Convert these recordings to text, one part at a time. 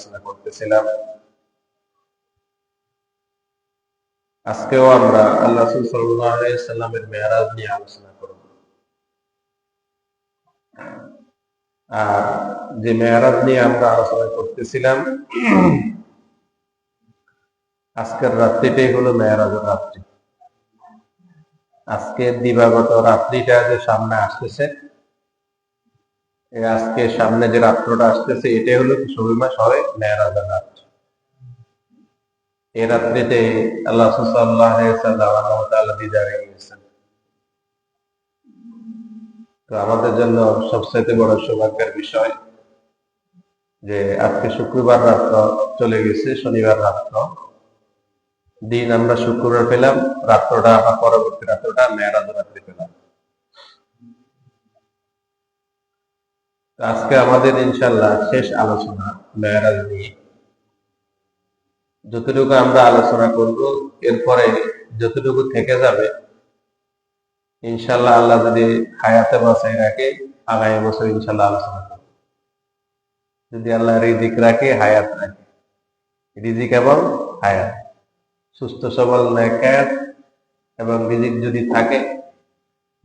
আলোচনা করতেছিলাম। আজকেও আমরা আল্লাহ রাসূল সাল্লাল্লাহু আলাইহি ওয়াসাল্লামের মেরাজ নিয়ে আলোচনা করব। আর যে মেরাজ নিয়ে আমরা আলোচনা করতেছিলাম, আজকের রাত্রিটাই হলো মেরাজের রাত্রি। আজকে দিবাগত রাত্রিটা যে সামনে আসতেছে, আজকে সামনে যে রাত্রটা আসতেছে, এটাই হলো শবে মাস হয় মেরাজের রাত্রি। এই রাত্রিতে আল্লাহ রাসূল সাল্লাল্লাহু আলাইহি ওয়াসাল্লাম আল্লাহ তাআলা দিদারে গিয়েছেন। তো আমাদের জন্য সবচেয়ে বড় সৌভাগ্যের বিষয় যে আজকে শুক্রবার রাত্র চলে গেছে, শনিবার রাত্র দিন আমরা শুক্রবার পেলাম, রাত্রটা বা পরবর্তী রাত্রটা মেরাজ রাত্রি পেলাম। আজকে আমাদের ইনশাআল্লাহ শেষ আলোচনা মেরাজ নিয়ে। যতটুকু আমরা আলোচনা করব, এরপরে যতটুকু থেকে যাবে ইনশাআল্লাহ আল্লাহ যদি হায়াতে বাঁচাই রাখে, আগামী বছর ইনশাআল্লাহ আলোচনা করব। যদি আল্লাহ রিজিক রাখে, হায়াত রাখে, রিজিক এবং হায়াত, সুস্থ সবল নেকায়াত এবং রিজিক যদি থাকে,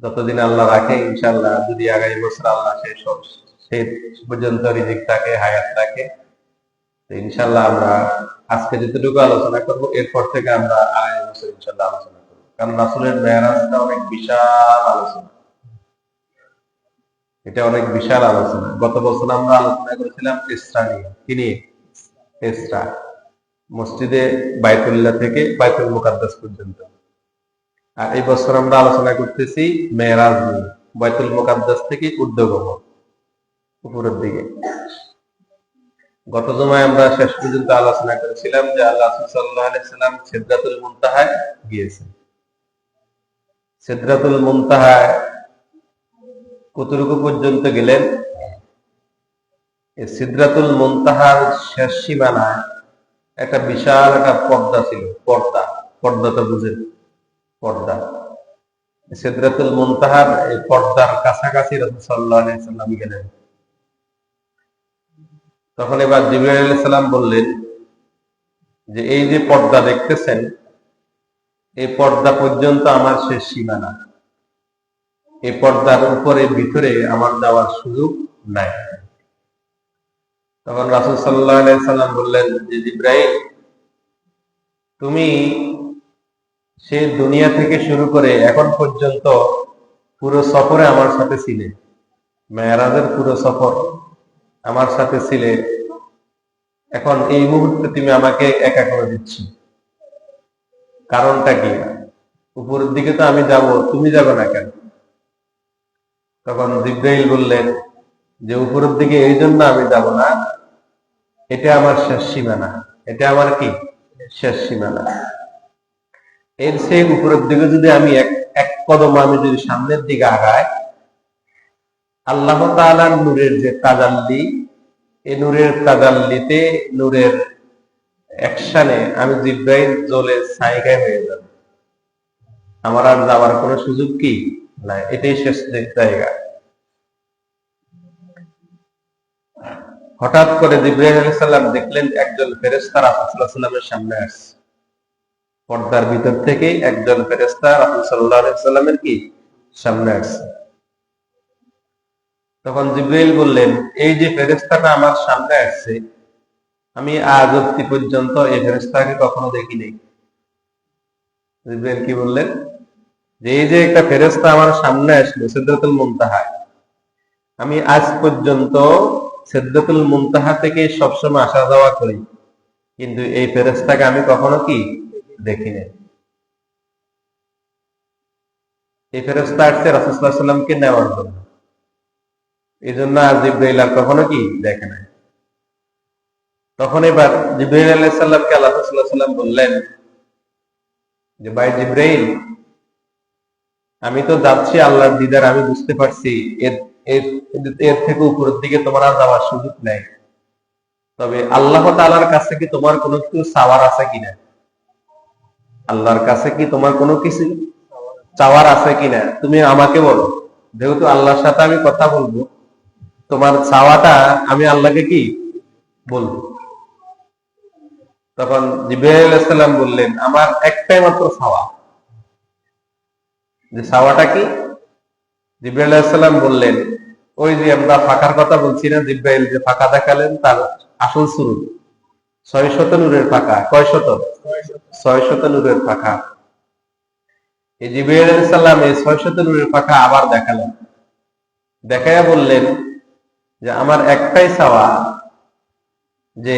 যতদিন আল্লাহ রাখে ইনশাআল্লাহ, যদি আগামী বছর আল্লাহ সেই পর্যন্ত রিজিক থাকে, হায়াত রাখে, তো ইনশাআল্লাহ আমরা আজকে যতটুকু আলোচনা করব, এরপর থেকে আমরা আগামী বছর ইনশাআল্লাহ আলোচনা করব। কারণ রাসূলের মেরাজটা অনেক বিশাল আলোচনা, এটা অনেক বিশাল আলোচনা। গত বছর আমরা আলোচনা করেছিলাম ইসরা নিয়ে। কি নিয়ে? ইসরা, মসজিদে বাইতুল্লাহ থেকে বাইতুল মুকাদ্দাস পর্যন্ত। আর এই বছর আমরা আলোচনা করতেছি মেরাজ নিয়ে, বাইতুল মুকাদ্দাস থেকে ঊর্ধ্বগমন, উপরের দিকে। গত জুমায় আমরা শেষ পর্যন্ত আলোচনা করেছিলাম যে আল্লাহ রাসূল সাল্লাল্লাহু আলাইহি ওয়াসাল্লাম সিদরাতুল মুনতাহায় গিয়েছেন। সিদরাতুল মুনতাহায় কতটুকু পর্যন্ত গেলেন? এই সিদরাতুল মুনতাহার শেষ সীমানায় একটা বিশাল একটা পর্দা ছিল। পর্দা তো বুঝেন, পর্দা। সিদরাতুল মুনতাহার এই পর্দার কাছাকাছি রাসূল সাল্লাল্লাহু আলাইহি ওয়াসাল্লাম গেলেন। তখন এবার জিবরাইল আলাইহিস সালাম বললেন যে এই যে পর্দা দেখতেছেন, এই পর্দা পর্যন্ত আমার শেষ সীমানা, এই পর্দার উপরে ভিতরে আমার যাওয়ার সুযোগ নাই। তখন রাসূল সাল্লাল্লাহু আলাইহি ওয়াসাল্লাম বললেন যে জিবরাইল, তুমি সে দুনিয়া থেকে শুরু করে এখন পর্যন্ত পুরো সফরে আমার সাথে ছিলে, মেরাজের পুরো সফর আমার সাথে ছিলে, এখন এই মুহূর্তে তুমি আমাকে একা করে দিচ্ছ, কারণটা কি? উপরের দিকে তো আমি যাব, তুমি যাবে না কেন? তখন জিবরাইল বললেন যে উপরের দিকে এই জন্য আমি যাব না, এটা আমার শেষ সীমানা, এটা আমার কি শেষ সীমানা। এর সেই উপরের দিকে যদি আমি এক কদম আমি যদি সামনের দিকে আগাই, আল্লাহ তাআলার নূরের যে তাজাল্লি, এই নূরের তাজাল্লিতে, নূরের অ্যাকশনে আমি জিবরাইল জ্বলে ছাইগায় হয়ে যাব, আমার আর যাওয়ার কোনো সুযোগ কি নাই, এটাই শেষ জায়গা। হঠাৎ করে জিবরাইল আলাইহিস সালাম দেখলেন একজন ফেরেশতা রাসূল সাল্লাল্লাহু আলাইহি ওয়াসাল্লামের সামনে আসছে। পর্দার ভিতর থেকে একজন ফেরেশতা রাসূল সাল্লাল্লাহু আলাইহি ওয়াসাল্লামের কি সামনে আসছে। তখন জিবরাইল বললেন, এই যে ফেরেশতাটা আমার সামনে আসছে, আমি আজ অবধি পর্যন্ত এই ফেরেশতাকে কখনো দেখিনি। জিবরাইল কি বললেন? যে এই যে একটা ফেরেশতা আমার সামনে আসলো সিদরাতুল মুনতাহায়, আমি আজ পর্যন্ত সিদরাতুল মুনতাহা থেকে সবসময় আসা যাওয়া করি, কিন্তু এই ফেরেশতাকে আমি কখনো কি দেখিনি। এই ফেরেশতা আসছে রাসূল সাল্লাল্লাহু আলাইহি ওয়াসাল্লামকে নেওয়ার জন্য, এই জন্য আর জিবরাইল আর কখনো কি দেখে নাই। তখন এবার জিবরাইল আলাইহিস সালামকে আল্লাহ সাল্লাল্লাহু আলাইহি ওয়াসাল্লাম বললেন যে ভাই জিবরাইল, আমি তো যাচ্ছি আল্লাহর দিদার, আমি বুঝতে পারছি এর থেকে উপরের দিকে তোমার আর যাওয়ার সুযোগ নেই, তবে আল্লাহ তাআলার কাছে কি তোমার কোনো কিছু চাওয়ার আছে কিনা? আল্লাহর কাছে কি তোমার কোনো কিছু চাওয়ার আছে কিনা তুমি আমাকে বলো। যেহেতু আল্লাহর সাথে আমি কথা বলবো, তোমার চাওয়াটা আমি আল্লাহকে কি বলবো। তখন জিবরাইল আলাইহিস সালাম বললেন, আমার একটাই মাত্র চাওয়া। যে চাওয়াটা কি? জিবরাইল আলাইহিস সালাম বললেন, ওই যে আমরা ফাঁকার কথা বলছি না, জিবরাইল যে ফাঁকা দেখালেন তার আসল শুরু 600 নূরের ফাঁকা। কয় শত? 600 নূরের ফাঁকা। এই জিবরাইল আলাইহিস সালাম এই 600 নূরের ফাঁকা আবার দেখালেন, দেখাইয়া বললেন যে আমার একটাই চাওয়া, যে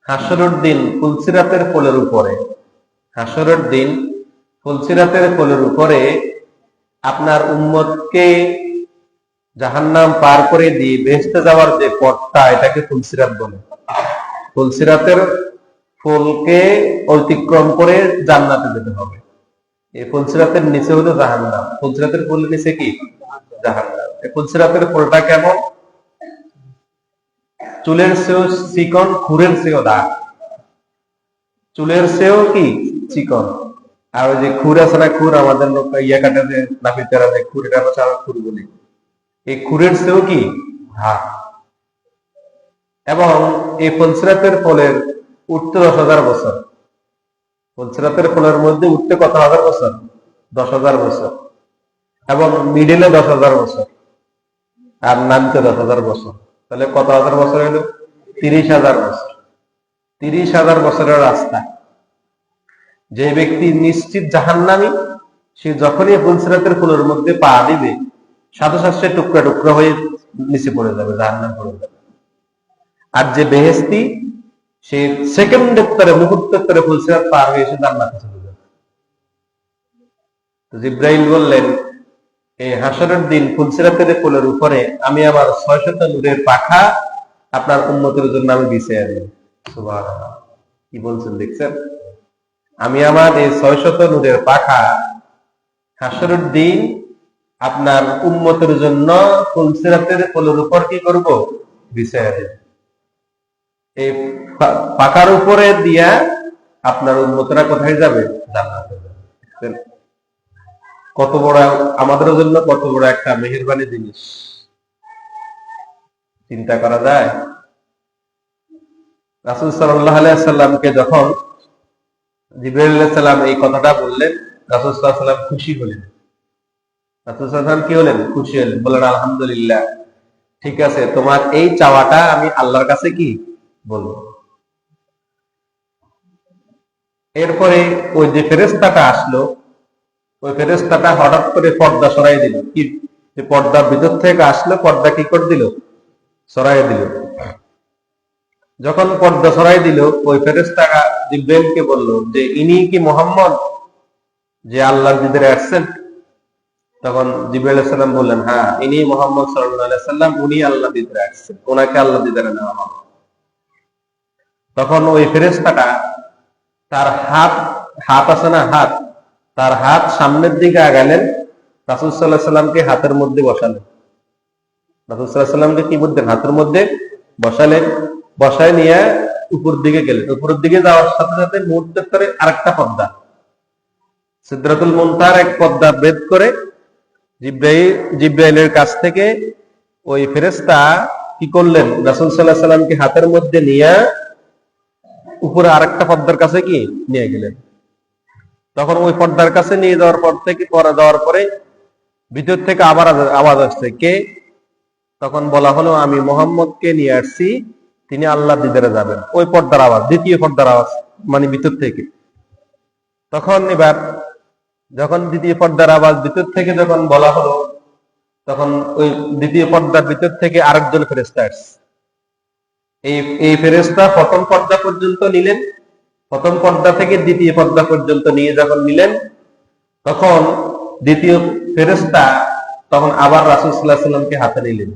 হাসরের দিন ফুলসিরাতের কোলের উপরে, হাসরের দিন ফুলসিরাতের কোলের উপরে আপনার উম্মতকে জাহান্নাম পার করে দিয়ে বেহেশতে যাওয়ার যে পথটা, এটাকে ফুলসিরাত বলে। ফুলসিরাতের ফুলকে অতিক্রম করে জান্নাতে যেতে হবে। এই ফুলসিরাতের নিচে হলো জাহান্নাম। ফুলসিরাতের ফুলের নিচে কি? জাহান্নাম। এই ফুলসিরাতের ফুলটা কেমন? চুলের চেয়েও চিকন, খুরের চেয়েও দাগ। চুলের চেয়েও কি চিকন। আর ওই যে খুর আছে না, খুর আমাদের লোক ইয়া কাটে যে নাপিতেরা যে খুর, এটা হচ্ছে আমরা খুর বলি। এই খুরের চেয়েও কি ভাগ। এবং এই ফুলসিরাতের ফলের উঠতে 10,000 বছর। ফুলসিরাতের ফলের মধ্যে উঠতে কত হাজার বছর? 10,000 বছর। এবং মিডিলে 10,000 বছর, আর নামতে 10,000 বছর। তাহলে কত হাজার বছর হলো? 30,000 বছর। 30,000 বছরের রাস্তা। যে ব্যক্তি নিশ্চিত জাহান্নামী, সে যখনই ফুলসিরাতের ফুলের মধ্যে পা দিবে, সাথে সাথে সে টুকরা টুকরা হয়ে নিচে পড়ে যাবে, জাহান্নাম পড়ে যাবে। আর যে বেহেশতি, সে সেকেন্ডের তরে, মুহূর্তের তরে ফুলসিরাত পার হয়ে এসে জান্নাতে চলে যাবে। তো জিবরাইল বললেন, এই হাসরের দিন ফুলসিরাতের কোলের উপরে আমি আমার 600 নূরের পাখা আপনার উম্মতের জন্য আমি বিছিয়ে দেব। সুবহানাল্লাহ, কি বলছেন দেখছেন? আমি আমার এই 600 নূরের পাখা হাসরের দিন আপনার উম্মতের জন্য ফুলসিরাতের কোলের উপর কি করব? বিছিয়ে দেব। এই পাখার উপরে দিয়া আপনার উম্মতরা কোথায় যাবে? জান্নাতে যাবে। কত বড় আমাদের জন্য, কত বড় একটা মেহেরবানি জিনিস, চিন্তা করা যায়? রাসূল সাল্লাল্লাহু আলাইহি সাল্লামকে যখন জিবরাইল আলাইহিস সালাম এই কথাটা বললেন, রাসূল সাল্লাল্লাহু আলাইহি সাল্লাম খুশি হলেন। রাসূল সাল্লাল্লাহু আলাইহি সাল্লাম কি হলেন? খুশি হলেন। বলেন, আলহামদুলিল্লাহ, ঠিক আছে, তোমার এই চাওয়াটা আমি আল্লাহর কাছে কি বলবো। এরপরে ওই যে ফেরেশতাটা আসলো, ওই ফেরেশতাটা হঠাৎ করে পর্দা সরাই দিল। কি? পর্দার ভিতর থেকে আসলো, পর্দা কি করে দিল? সরাই দিল। যখন পর্দা সরাই দিল, ওই ফেরেশতাটা জিবরাইলকে বলল যে, ইনি কি মুহাম্মদ যে আল্লাহর দিদারে আসছেন? তখন জিবরাইল আলাইহিস সালাম বললেন, হ্যাঁ, ইনি মুহাম্মদ সাল্লাল্লাহু আলাইহি সাল্লাম, উনি আল্লাহর দিদারে আসছেন, ওনাকে আল্লাহর দিদারে নেওয়া হবে। তখন ওই ফেরেশতাটা তার হাত আছে না, তার হাত সামনের দিকে আগালেন, রাসূল সাল্লাল্লাহু আলাইহি সাল্লামকে হাতের মধ্যে বসালেন। রাসূল সাল্লাল্লাহু আলাইহি সাল্লামকে কি বলতেন? হাতের মধ্যে বসালেন। বসায় নিয়ে উপর দিকে গেলেন। উপরের দিকে যাওয়ার সাথে সাথে মুহূর্তের পরে আরেকটা পর্দা, সিদরাতুল মুনতাহার এক পর্দা ভেদ করে জিবরাইলের কাছ থেকে ওই ফেরেশতা কি করলেন? রাসূল সাল্লাল্লাহু আলাইহি সাল্লামকে হাতের মধ্যে নিয়ে উপরে আরেকটা পর্দার কাছে কি নিয়ে গেলেন। তখন ওই পর্দার কাছে নিয়ে যাওয়ার পর থেকে পরে যাওয়ার পরে ভিতর থেকে আবার আওয়াজ আসছে, কে? তখন বলা হলো, আমি মুহাম্মদকে নিয়ে আসছি, তিনি আল্লাহ দিদারে যাবেন। ওই পর্দার আওয়াজ, দ্বিতীয় পর্দার আওয়াজ, মানে ভিতর থেকে। তখন এবার যখন দ্বিতীয় পর্দার আওয়াজ ভিতর থেকে যখন বলা হলো, তখন ওই দ্বিতীয় পর্দার ভিতর থেকে আরেকজন ফেরেশতা আসছে। এই ফেরেশতা প্রথম পর্দা পর্যন্ত নিলেন। প্রথম পর্দা থেকে দ্বিতীয় পর্দা পর্যন্ত নিয়ে যখন নিলেন, তখন দ্বিতীয় ফেরেশতা তখন আবার রাসূল সাল্লাল্লাহু আলাইহি সাল্লামকে হাতে নিলেন।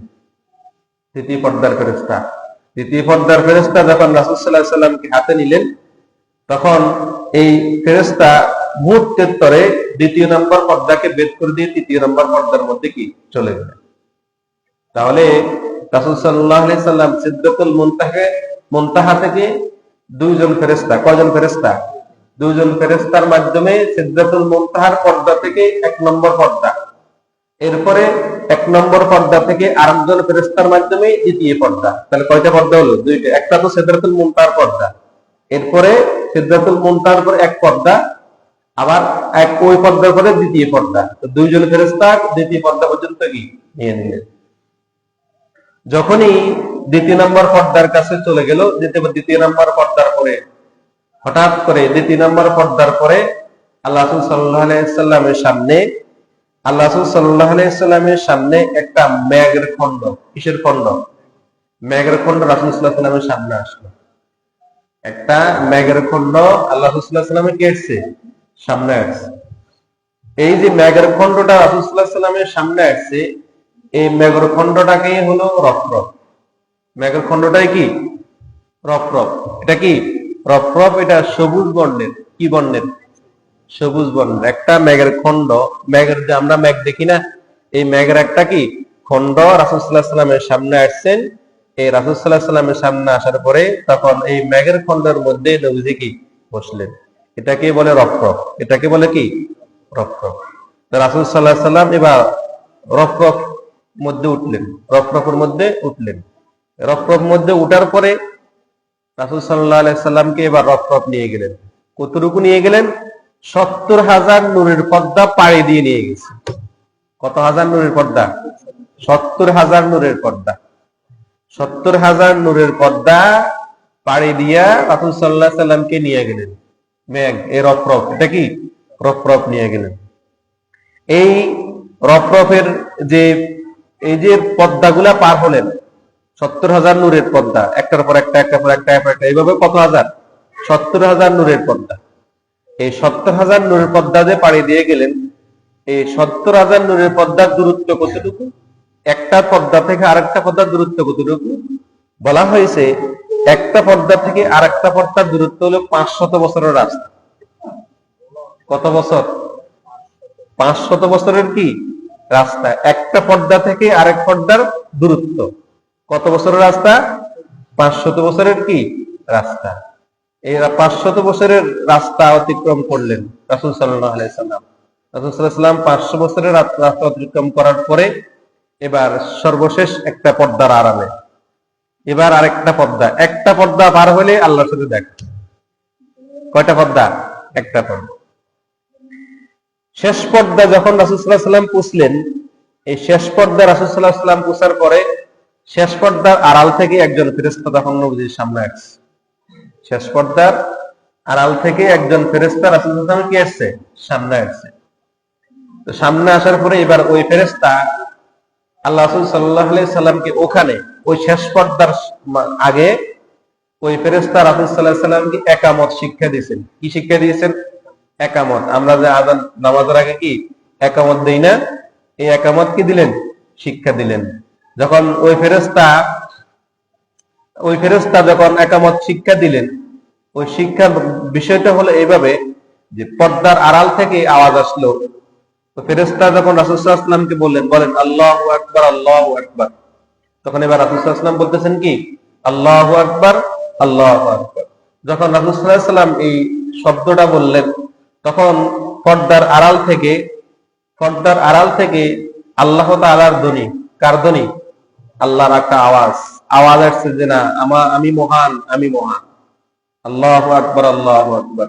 দ্বিতীয় পর্দার ফেরেশতা যখন রাসূল সাল্লাল্লাহু আলাইহি সাল্লামকে হাতে নিলেন, তখন এই ফেরেশতা মুহূর্তের তরে দ্বিতীয় নম্বর পর্দাকে ভেদ করে দিয়ে তৃতীয় নম্বর পর্দার মধ্যে কি চলে গেলেন। তাহলে রাসূল সাল্লাল্লাহু আলাইহি সাল্লাম সিদরাতুল মুনতাহা থেকে দুইজন ফেরেশতা, কয়জন ফেরেশতা? দুইজন ফেরেশতার মাধ্যমে সিদরাতুল মুনতাহার পর্দা থেকে এক নম্বর পর্দা, এরপরে এক নম্বর পর্দা থেকে আরেকজন ফেরেশতার মাধ্যমে দ্বিতীয় পর্দা। তাহলে কয়টা পর্দা হলো? দুইটা। একটা তো সিদরাতুল মুনতাহার পর্দা, এরপরে সিদরাতুল মুনতাহার পরে এক পর্দা, আবার ওই পর্দার পরে দ্বিতীয় পর্দা, তো দুইজন ফেরেশতা দ্বিতীয় পর্দা পর্যন্ত কি নিয়ে নিলেন। যখনই দ্বিতীয় নম্বর পর্দার কাছে চলে গেল, দ্বিতীয় নম্বর পর্দার পরে হঠাৎ করে দ্বিতীয় নম্বর পর্দার পরে আল্লাহ রাসূল সাল্লাল্লাহু আলাইহি সাল্লামের সামনে একটা মেঘের খণ্ড, কিসের খণ্ড? মেঘের খণ্ড রাসূল সাল্লাল্লাহু আলাইহি সাল্লামের সামনে আসলো। একটা মেঘের খণ্ড আল্লাহ রাসূল সাল্লাল্লাহু আলাইহি সাল্লামের কি আসছে? সামনে আসছে। এই যে মেঘের খণ্ডটা রাসূল সাল্লাল্লাহু আলাইহি সাল্লামের সামনে আসছে, এই মেঘের খণ্ডটাকেই হলো রফরফ। মেঘের খণ্ডটাই কি? রফরফ। এটা কি রফরফ? এটা সবুজ বর্ণের। কি বর্ণের? সবুজ বর্ণের একটা মেঘের খণ্ড। মেঘের যে আমরা মেঘ দেখি না, এই মেঘের একটা কি খণ্ড রাসূল সাল্লাল্লাহু আলাইহি সাল্লামের সামনে আসছেন। এই রাসূল সাল্লাল্লাহু আলাইহি সাল্লামের সামনে আসার পরে তখন এই মেঘের খণ্ডের মধ্যে নবীজি কি বসলেন। এটাকে বলে রফরফ। এটাকে বলে কি? রফরফ। রাসূল সাল্লাল্লাহু আলাইহি সাল্লাম এবার রফরফ মধ্যে উঠলেন। রফরফের মধ্যে উঠলেন। রফরফ মধ্যে উঠার পরে রাসূল সাল্লাল্লাহু আলাইহি সাল্লামকে এবার রফরফ নিয়ে গেলেন। কতটুকু নিয়ে গেলেন? 70,000 নূরের পর্দা পাড়ি দিয়ে নিয়ে গেছে। কত হাজার নূরের পর্দা? 70,000 নূরের পর্দা। 70,000 নূরের পর্দা পাড়ি দিয়া রাসূল সাল্লাল্লাহু আলাইহি সাল্লামকে নিয়ে গেলেন। মেঘ, এই রফরফ, এটা কি রফরফ নিয়ে গেলেন। এই রফরফের যে এই যে পর্দাগুলা পার হলেন, 70,000 নূরের পর্দা, একটার পর একটা, একটার পর একটা, এইভাবে কত হাজার? 70,000 নূরের পর্দা। এই 70,000 নূরের পর্দা যে পাড়ি দিয়ে গেলেন, এই 70,000 নূরের পর্দার দূরত্ব কতটুকু? একটা পর্দা থেকে আরেকটা পর্দার দূরত্ব কতটুকু? বলা হয়েছে একটা পর্দা থেকে আরেকটা পর্দার দূরত্ব হলো 500 বছরের রাস্তা। কত বছর? 500 বছরের কি রাস্তা। একটা পর্দা থেকে আরেক পর্দার দূরত্ব কত বছরের রাস্তা? 500 বছরের কি রাস্তা। এই 500 বছরের রাস্তা অতিক্রম করলেন রাসূল সাল্লাল্লাহু আলাইহি সাল্লাম। রাসূল সাল্লাল্লাহু আলাইহি সাল্লাম 500 বছরের রাস্তা অতিক্রম করার পরে এবার সর্বশেষ একটা পর্দার আড়ালে এবার আরেকটা পর্দা। একটা পর্দা পার হলে আল্লাহর সাথে দেখা। কয়টা পর্দা? একটা পর্দা। শেষ পর্দা যখন রাসূল সাল্লাল্লাহু আলাইহি সাল্লাম পুছলেন, এই শেষ পর্দা রাসূল সাল্লাল্লাহু আলাইহি সাল্লাম পুছার পরে শেষ পর্দার আড়াল থেকে একজন ফেরেশতা তখন নবীজির সামনে আসছে। শেষ পর্দার আড়াল থেকে একজন ফেরেশতা রাসূল সাল্লাল্লাহু আলাইহি সাল্লাম কি আসছে? সামনে আসছে। তো সামনে আসার পরে এবার ওই ফেরেশতা আল্লাহ রাসূল সাল্লাল্লাহু আলাইহি সাল্লামকে ওখানে ওই শেষ পর্দার আগে ওই ফেরেশতা রাসূল সাল্লাল্লাহু আলাইহি সাল্লামকে একামত শিক্ষা দিয়েছেন। কি শিক্ষা দিয়েছেন? একামত। আমরা যে আযান নামাজের আগে কি একামত দেই না, এই একামত কি দিলেন? শিক্ষা দিলেন। যখন ওই ফেরেশতা যখন একামত শিক্ষা দিলেন, ওই শিক্ষার বিষয়টা হলো এইভাবে যে পর্দার আড়াল থেকে আওয়াজ আসলো। তো ফেরেশতা যখন রাসূল সাল্লাল্লাহু আলাইহি সাল্লামকে বলেন আল্লাহু আকবার, আল্লাহু আকবার, তখন এবার রাসূল সাল্লাল্লাহু আলাইহি সাল্লাম বলতেছেন কি আল্লাহু আকবার, আল্লাহু আকবার। যখন রাসূল সাল্লাল্লাহু আলাইহি সাল্লাম এই শব্দটা বললেন, তখন পর্দার আড়াল থেকে আল্লাহ তাআলার ধ্বনি, কার ধ্বনি? আল্লাহর একটা আওয়াজ আসছে যে না, আমি মহান, আমি মহান, আল্লাহু আকবার, আল্লাহু আকবার।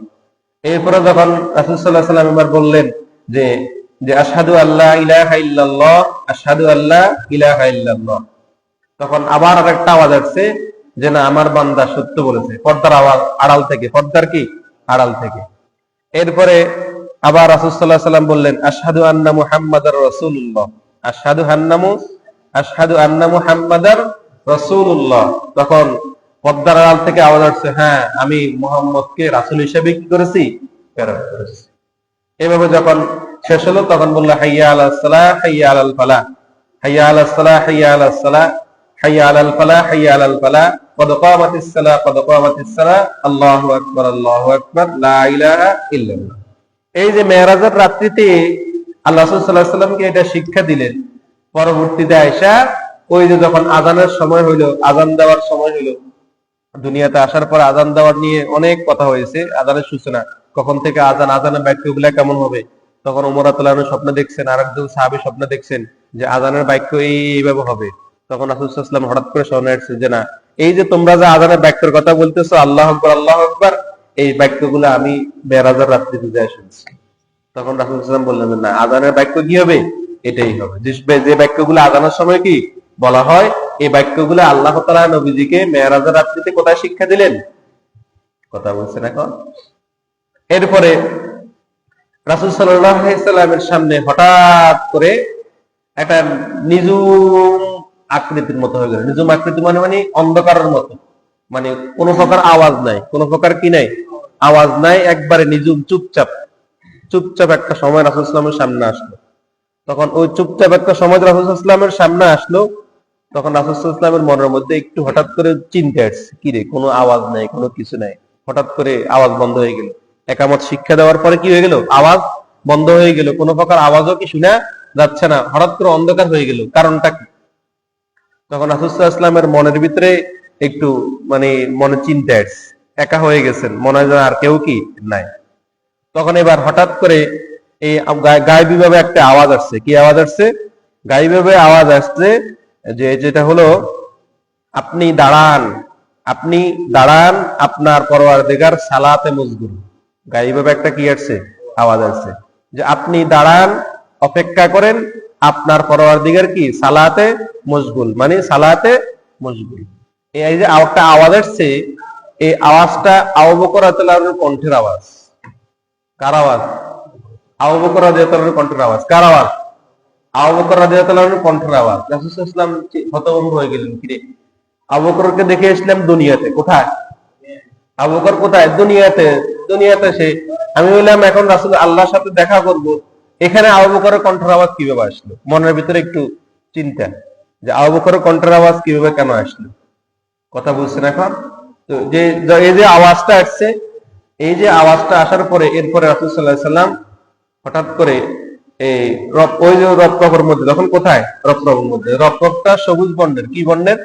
এরপরে যখন রাসূল সাল্লাল্লাহু আলাইহি সাল্লাম এবার বললেন যে আশহাদু আল্লা ইলাহা ইল্লাল্লাহ, আশহাদু আল্লা ইলাহা ইল্লাল্লাহ, তখন আবার আরেকটা আওয়াজ আসছে যে না, আমার বান্দা সত্য বলেছে। পর্দার আড়াল থেকে, পর্দার কি আড়াল থেকে। এরপরে আবার রাসূল সাল্লাল্লাহু আলাইহি সাল্লাম বললেন আশহাদু আন্না মুহাম্মাদার রাসূলুল্লাহ, আশহাদু আন্না মুহাম্মাদার রাসূলুল্লাহ। তখন পর্দার আড়াল থেকে আওয়াজ আসছে, হ্যাঁ, আমি মুহাম্মদকে রাসূল হিসেবে কি করেছি? প্রেরণ করেছি। এভাবে যখন শেষ হলো তখন বলল হাইয়া আলাস সালাহ, হাইয়া আলাল ফালাহ, হাইয়া আলাস সালাহ, হাইয়া আলাস সালাহ, হাইয়া আলাল ফালাহ, হাইয়া আলাল ফালাহ, কদ কামাতিস সালাহ, কদ কামাতিস সালাহ, আল্লাহু আকবার, আল্লাহু আকবার, লা ইলাহা ইল্লাল্লাহ। এই যে মেরাজের রাত্রিতে আল্লাহ রাসূল সাল্লাল্লাহু আলাইহি সাল্লামকে এটা শিক্ষা দিলেন। পরবর্তীতে আয়েশা ওই যে যখন আযানের সময় হইল, আযান দেওয়ার সময় হইল, দুনিয়াতে আসার পর আযান দেওয়ার নিয়ে অনেক কথা হয়েছে। আযানের সূচনা কখন থেকে, আযানের বাক্যগুলা কেমন হবে। তখন ওমর রাদিয়াল্লাহু আনহু স্বপ্ন দেখছেন, আরেকজন সাহাবী স্বপ্ন দেখছেন যে আযানের বাক্য এইভাবে হবে। তখন রাসূল সাল্লাল্লাহু আলাইহি ওয়াসাল্লাম হঠাৎ করে স্মরণে আসছে যে না, এই যে তোমরা যে আযানের বাক্যের কথা বলতেছো আল্লাহু আকবার আল্লাহু আকবার, এই বাক্যগুলো আমি মেরাজের রাত্রিতে যাই শুনছি। তখন রাসূল সাল্লাল্লাহু আলাইহি ওয়াসাল্লাম বললেন না, আযানের বাক্য কি হবে? এটাই হবে। যে বাক্যগুলো আযানের সময় কি বলা হয়, এই বাক্যগুলো আল্লাহ তাআলা নবীজিকে মেরাজের রাত্রিতে কোথায় শিক্ষা দিলেন? কথা বলছেন এখন। এরপরে রাসূল সাল্লাল্লাহু আলাইহি ওয়াসাল্লামের সামনে হঠাৎ করে একটা নিজুম আকৃতির মতো হয়ে গেল। নিজুম আকৃতি মানে অন্ধকারের মতো, মানে কোন প্রকার আওয়াজ নাই, কোন প্রকার কি নাই, আওয়াজ নাই, একবারে নিজুম, চুপচাপ চুপচাপ একটা সময় রাসূল সাল্লাল্লাহু আলাইহি ওয়াসাল্লামের সামনে আসলো। তখন ওই চুপচাপ একটা সময় রাসূল সাল্লাল্লাহু আলাইহি ওয়াসাল্লামের সামনে আসলো, তখন রাসূল সাল্লাল্লাহু আলাইহি ওয়াসাল্লামের মনের মধ্যে একটু হঠাৎ করে চিন্তা আসছে, কি রে, কোনো আওয়াজ নাই, কোনো কিছু নাই, হঠাৎ করে আওয়াজ বন্ধ হয়ে গেল। একামত শিক্ষা দেওয়ার পরে কি হয়ে গেল? আওয়াজ বন্ধ হয়ে গেল, কোনো প্রকার আওয়াজও কি শোনা যাচ্ছে না, হঠাৎ করে অন্ধকার হয়ে গেল, কারণটা কি? তখন রাসূল সাল্লাল্লাহু আলাইহি ওয়াসাল্লামের মনের ভিতরে একটু মানে মনে চিন্তা আসছে, একা হয়ে গেছেন, মনে হয় আর কেউ কি নাই। তখন এবার হঠাৎ করে এই গায়েবীভাবে একটা আওয়াজ আসছে। কি আওয়াজ আসছে? গায়েবীভাবে আওয়াজ আসছে যে, যেটা হলো, আপনি দাঁড়ান, আপনি দাঁড়ান, আপনার পরওয়ারদিগার সালাতে মশগুল। গায়েবীভাবে একটা কি আসছে? আওয়াজ আসছে যে আপনি দাঁড়ান, অপেক্ষা করেন, আপনার পরওয়ারদিগার কি সালাতে মশগুল, মানে সালাতে মশগুল। এই যে একটা আওয়াজ আসছে, এই আওয়াজটা আবু বকর রাদিয়াল্লাহু আনহুর কণ্ঠের আওয়াজ। কার আওয়াজ? আবু বকর রাদিয়াল্লাহু আনহুর কণ্ঠের আওয়াজ। কার আওয়াজ? আবু বকর রাদিয়াল্লাহু আনহুর কণ্ঠের আওয়াজ। রাসূল সাল্লাল্লাহু আলাইহি ওয়াসাল্লাম হতভম্ব হয়ে গেলেন, কিরে, আবু বকরকে দেখে এসলাম দুনিয়াতে, কোথায়? আবু বকর কোথায়? দুনিয়াতে। দুনিয়াতে সে, আমি বললাম এখন রাসূল আল্লাহর সাথে দেখা করব, এখানে আবু বকরের কণ্ঠের আওয়াজ কিভাবে আসলো? মনের ভিতরে একটু চিন্তা যে আবু বকরের কণ্ঠের আওয়াজ কিভাবে কেন আসলো? কথা বুঝছেন এখন? তো যে এই যে আওয়াজটা আসছে, এই যে আওয়াজটা আসার পরে এরপরে রাসূল সাল্লাল্লাহু আলাইহি ওয়াসাল্লাম হঠাৎ করে এই ওই যে রক্তকর মধ্যে, তখন কোথায়? রক্তকর মধ্যে। রক্তটা সবুজ বর্ণের। কি বর্ণের?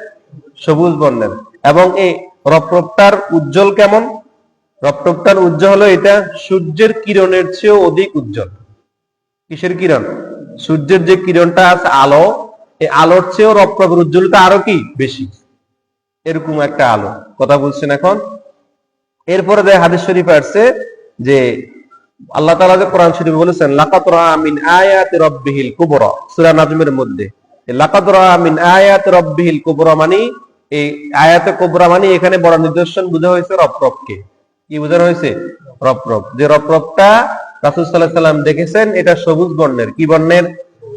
সবুজ বর্ণের। এবং এই রক্তটার উজ্জ্বল কেমন? রক্তটার উজ্জ্বল হলো এটা সূর্যের কিরণের চেয়েও অধিক উজ্জ্বল। কিসের কিরণ? সূর্যের যে কিরণটা আছে, আলো, এই আলোর চেয়েও রক্তকর উজ্জ্বলতা আরো কি বেশি, এরকম একটা আলো। কথা বলছেন এখন? এরপরে যে হাদিস শরীফে আসছে যে আল্লাহ তাআলা যে কোরআন শরীফে বলেছেন, লাকাদ রাআ মিন আয়াতি রাব্বিহিল কুবরা, সূরা নাজমের মধ্যে লাকাদ রাআ মিন আয়াতি রাব্বিহিল কুবরা, মানে এই আয়াতে কুবরা মানে এখানে বড় নিদর্শন বোঝা হয়েছে রব-রবকে। কি বোঝানো হয়েছে? রব-রব। যে রব-রবটা রাসূল সাল্লাল্লাহু আলাইহি ওয়াসাল্লাম দেখেছেন, এটা সবুজ বর্ণের। কি বর্ণের?